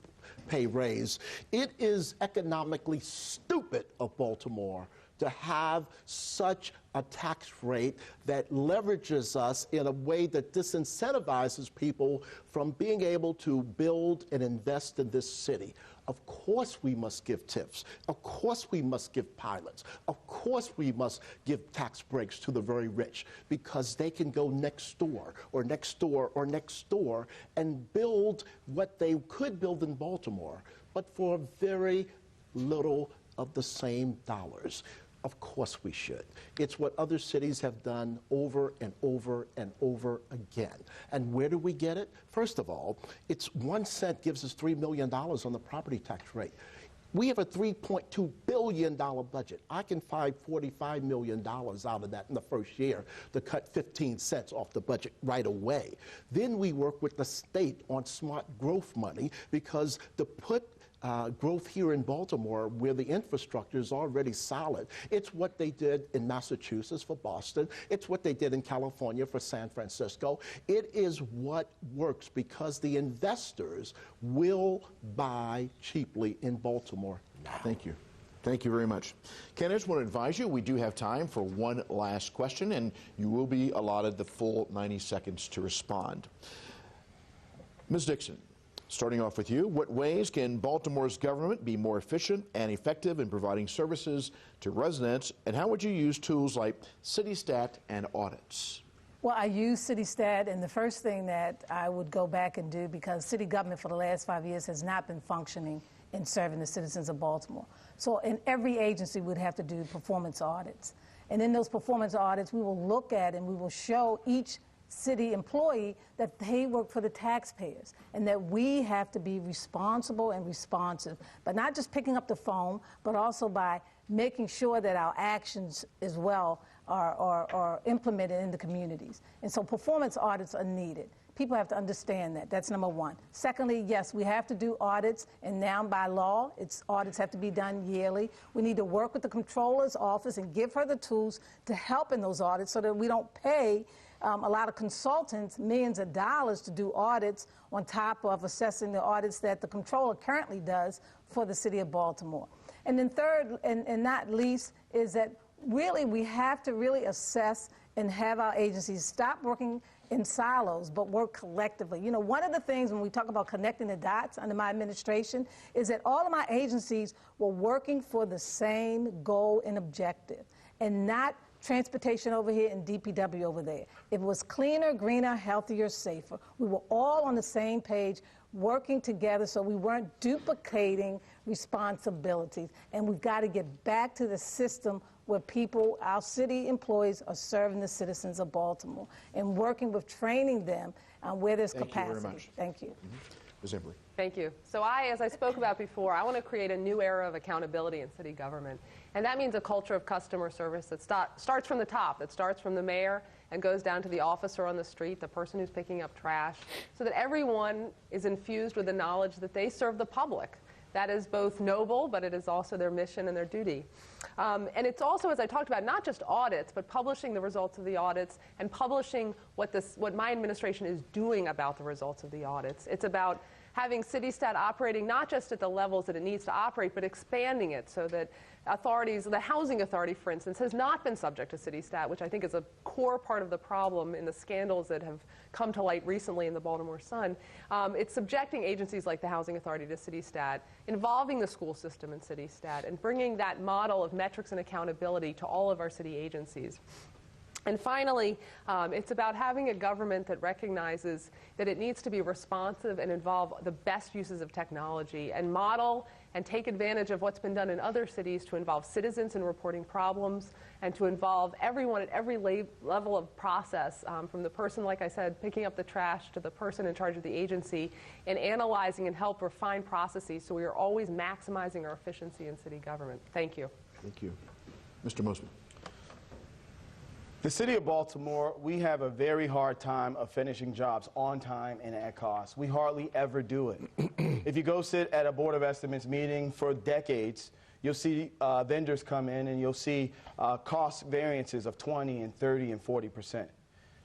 pay raise. It is economically stupid of Baltimore to have such a tax rate that leverages us in a way that disincentivizes people from being able to build and invest in this city. Of course we must give tips. Of course we must give pilots. Of course we must give tax breaks to the very rich, because they can go next door or next door or next door and build what they could build in Baltimore, but for very little of the same dollars. Of course we should. It's what other cities have done over and over and over again. And where do we get it? First of all, it's 1 cent gives us $3 million on the property tax rate. We have a $3.2 billion budget. I can find $45 million out of that in the first year to cut 15 cents off the budget right away. Then we work with the state on smart growth money, because to put growth here in Baltimore, where the infrastructure is already solid. It's what they did in Massachusetts for Boston. It's what they did in California for San Francisco. It is what works, because the investors will buy cheaply in Baltimore now. Thank you. Thank you very much. Ken, I just want to advise you, we do have time for one last question, and you will be allotted the full 90 seconds to respond. Ms. Dixon, starting off with you, what ways can Baltimore's government be more efficient and effective in providing services to residents, and how would you use tools like CityStat and audits? Well, I use CityStat, and the first thing that I would go back and do, because city government for the last 5 years has not been functioning in serving the citizens of Baltimore. So in every agency, we'd have to do performance audits. And in those performance audits, we will look at and we will show each city employee that they work for the taxpayers, and that we have to be responsible and responsive, but not just picking up the phone, but also by making sure that our actions as well are implemented in the communities. And so performance audits are needed. People have to understand that. That's number one. Secondly, yes, we have to do audits, and now by law, audits have to be done yearly. We need to work with the Comptroller's office and give her the tools to help in those audits, so that we don't pay a lot of consultants millions of dollars to do audits on top of assessing the audits that the Comptroller currently does for the city of Baltimore. And then third, and not least, is that really we have to really assess and have our agencies stop working in silos, but work collectively. You know, one of the things when we talk about connecting the dots under my administration is that all of my agencies were working for the same goal and objective, and not transportation over here and DPW over there. It was cleaner, greener, healthier, safer. We were all on the same page, working together, so we weren't duplicating responsibilities. And we've got to get back to the system where people, our city employees, are serving the citizens of Baltimore and working with training them where there's capacity. Thank you very much. Thank you. Ms. Embley. Thank you. So as I spoke about before, I want to create a new era of accountability in city government. And that means a culture of customer service that starts from the top, that starts from the mayor and goes down to the officer on the street, the person who's picking up trash, so that everyone is infused with the knowledge that they serve the public. That is both noble, but it is also their mission and their duty. And it's also, as I talked about, not just audits, but publishing the results of the audits and publishing what my administration is doing about the results of the audits. It's about having CityStat operating not just at the levels that it needs to operate, but expanding it so that authorities, the Housing Authority, for instance, has not been subject to CityStat, which I think is a core part of the problem in the scandals that have come to light recently in the Baltimore Sun. It's subjecting agencies like the Housing Authority to CityStat, involving the school system in CityStat, and bringing that model of metrics and accountability to all of our city agencies. And finally, it's about having a government that recognizes that it needs to be responsive and involve the best uses of technology and model and take advantage of what's been done in other cities to involve citizens in reporting problems and to involve everyone at every level of process, from the person, like I said, picking up the trash to the person in charge of the agency, in analyzing and help refine processes so we are always maximizing our efficiency in city government. Thank you. Thank you. Mr. Mosby. The city of Baltimore, we have a very hard time of finishing jobs on time and at cost. We hardly ever do it. If you go sit at a Board of Estimates meeting for decades, you'll see vendors come in and you'll see cost variances of 20 and 30 and 40%.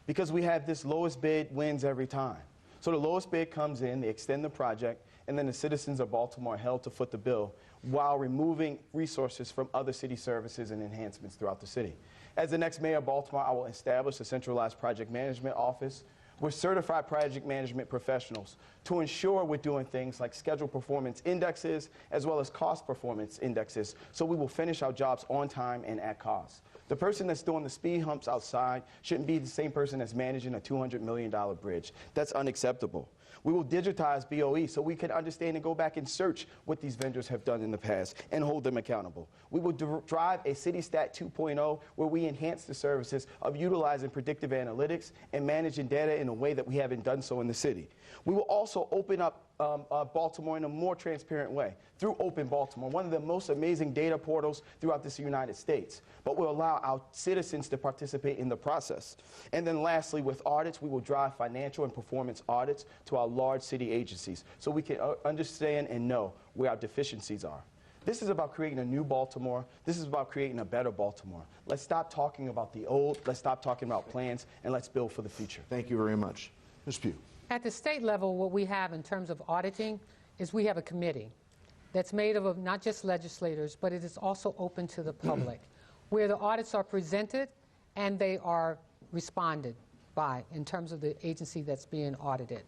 Because we have this lowest bid wins every time. So the lowest bid comes in, they extend the project, and then the citizens of Baltimore are held to foot the bill while removing resources from other city services and enhancements throughout the city. As the next mayor of Baltimore, I will establish a centralized project management office with certified project management professionals to ensure we're doing things like schedule performance indexes as well as cost performance indexes, so we will finish our jobs on time and at cost. The person that's doing the speed humps outside shouldn't be the same person that's managing a $200 million bridge. That's unacceptable. We will digitize BOE so we can understand and go back and search what these vendors have done in the past and hold them accountable. We will drive a City Stat 2.0 where we enhance the services of utilizing predictive analytics and managing data in a way that we haven't done so in the city. We will also open up Baltimore in a more transparent way through Open Baltimore, one of the most amazing data portals throughout the United States, but will allow our citizens to participate in the process. And then lastly, with audits, we will drive financial and performance audits to our large city agencies so we can understand and know where our deficiencies are. This is about creating a new Baltimore. This is about creating a better Baltimore. Let's stop talking about the old, let's stop talking about plans, and let's build for the future. Thank you very much. Ms. Pugh. At the state level, what we have in terms of auditing is we have a committee that's made up of not just legislators, but it is also open to the public, where the audits are presented and they are responded by in terms of the agency that's being audited.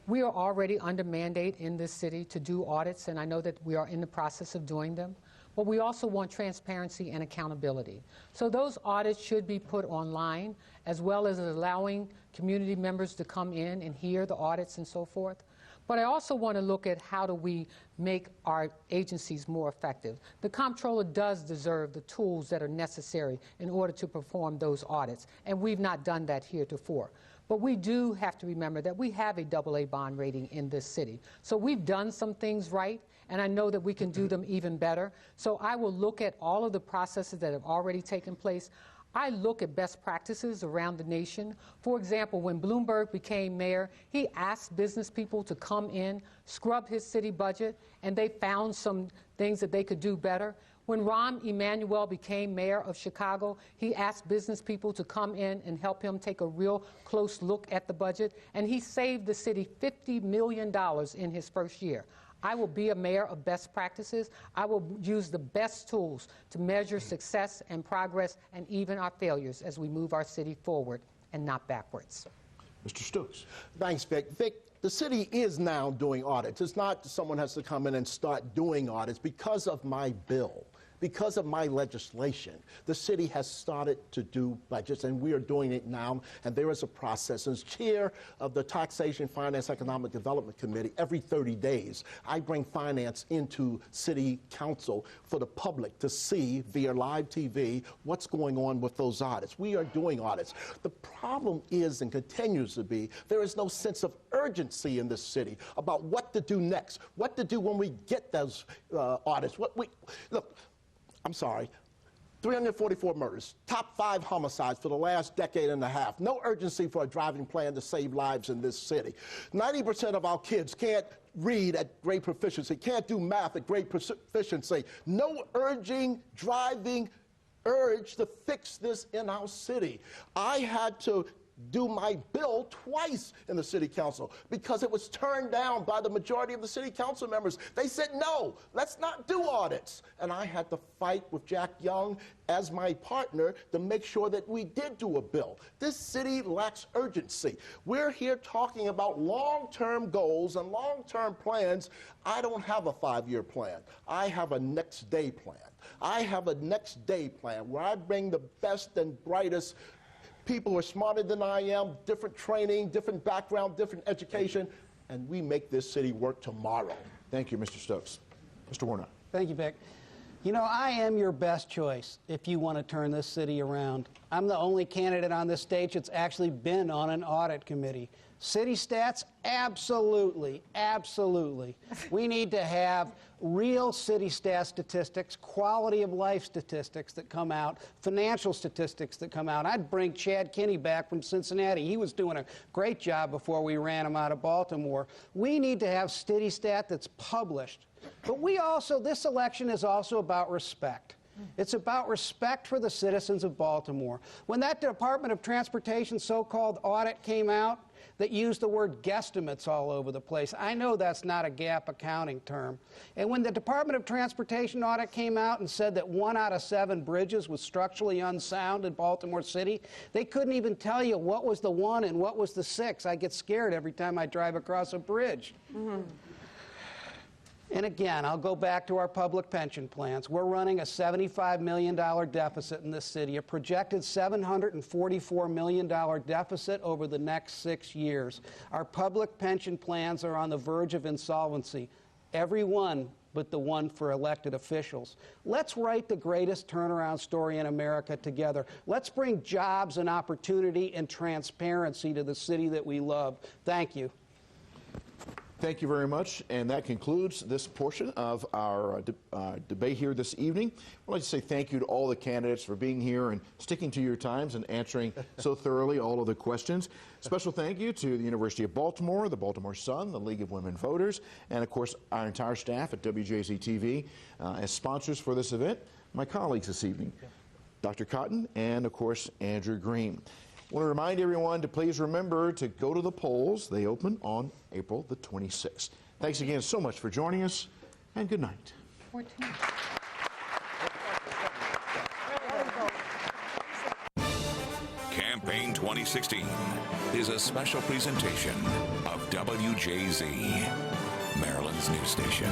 We are already under mandate in this city to do audits, and I know that we are in the process of doing them. But we also want transparency and accountability. So those audits should be put online, as well as allowing community members to come in and hear the audits and so forth. But I also want to look at how do we make our agencies more effective. The comptroller does deserve the tools that are necessary in order to perform those audits, and we've not done that heretofore. But we do have to remember that we have a AA bond rating in this city. So we've done some things right, and I know that we can do them even better. So I will look at all of the processes that have already taken place. I look at best practices around the nation. For example, when Bloomberg became mayor, he asked business people to come in, scrub his city budget, and they found some things that they could do better. When Rahm Emanuel became mayor of Chicago, he asked business people to come in and help him take a real close look at the budget, and he saved the city $50 million in his first year. I will be a mayor of best practices. I will use the best tools to measure success and progress and even our failures as we move our city forward and not backwards. Mr. Stokes. Thanks, Vic. Vic, the city is now doing audits. It's not someone has to come in and start doing audits. Because of my bill, because of my legislation, the city has started to do budgets, and we are doing it now, and there is a process. As chair of the Taxation, Finance, Economic Development Committee, every 30 days, I bring finance into city council for the public to see via live TV what's going on with those audits. We are doing audits. The problem is, and continues to be, there is no sense of urgency in this city about what to do next, what to do when we get those audits. Look, I'm sorry, 344 murders, top 5 homicides for the last decade and a half. No urgency for a driving plan to save lives in this city. 90% of our kids can't read at great proficiency, can't do math at great proficiency. No driving urge to fix this in our city. I had to do my bill twice in the city council because it was turned down by the majority of the city council members. They said, no, let's not do audits. And I had to fight with Jack Young as my partner to make sure that we did do a bill. This city lacks urgency. We're here talking about long-term goals and long-term plans. I don't have a 5-year plan. I have a next day plan. I have a next day plan where I bring the best and brightest people who are smarter than I am, different training, different background, different education, and we make this city work tomorrow. Thank you, Mr. Stokes. Mr. Warnock. Thank you, Vic. You know, I am your best choice if you want to turn this city around. I'm the only candidate on this stage that's actually been on an audit committee. City stats, absolutely, absolutely. We need to have real city stat statistics, quality of life statistics that come out, financial statistics that come out. I'd bring Chad Kinney back from Cincinnati. He was doing a great job before we ran him out of Baltimore. We need to have city stat that's published. But this election is also about respect. It's about respect for the citizens of Baltimore. When that Department of Transportation so-called audit came out that used the word guesstimates all over the place, I know that's not a GAAP accounting term. And when the Department of Transportation audit came out and said that 1 out of 7 bridges was structurally unsound in Baltimore City, they couldn't even tell you what was the 1 and what was the 6. I get scared every time I drive across a bridge. And again, I'll go back to our public pension plans. We're running a $75 million deficit in this city, a projected $744 million deficit over the next 6 years. Our public pension plans are on the verge of insolvency, every one but the one for elected officials. Let's write the greatest turnaround story in America together. Let's bring jobs and opportunity and transparency to the city that we love. Thank you. Thank you very much, and that concludes this portion of our debate here this evening. I'd like to say thank you to all the candidates for being here and sticking to your times and answering so thoroughly all of the questions. Special thank you to the University of Baltimore, the Baltimore Sun, the League of Women Voters, and of course our entire staff at WJZ-TV as sponsors for this event. My colleagues this evening, Dr. Cotton and of course Andrew Green. I want to remind everyone to please remember to go to the polls. They open on April the 26th. Thanks again so much for joining us, and good night. 14. Campaign 2016 is a special presentation of WJZ, Maryland's news station.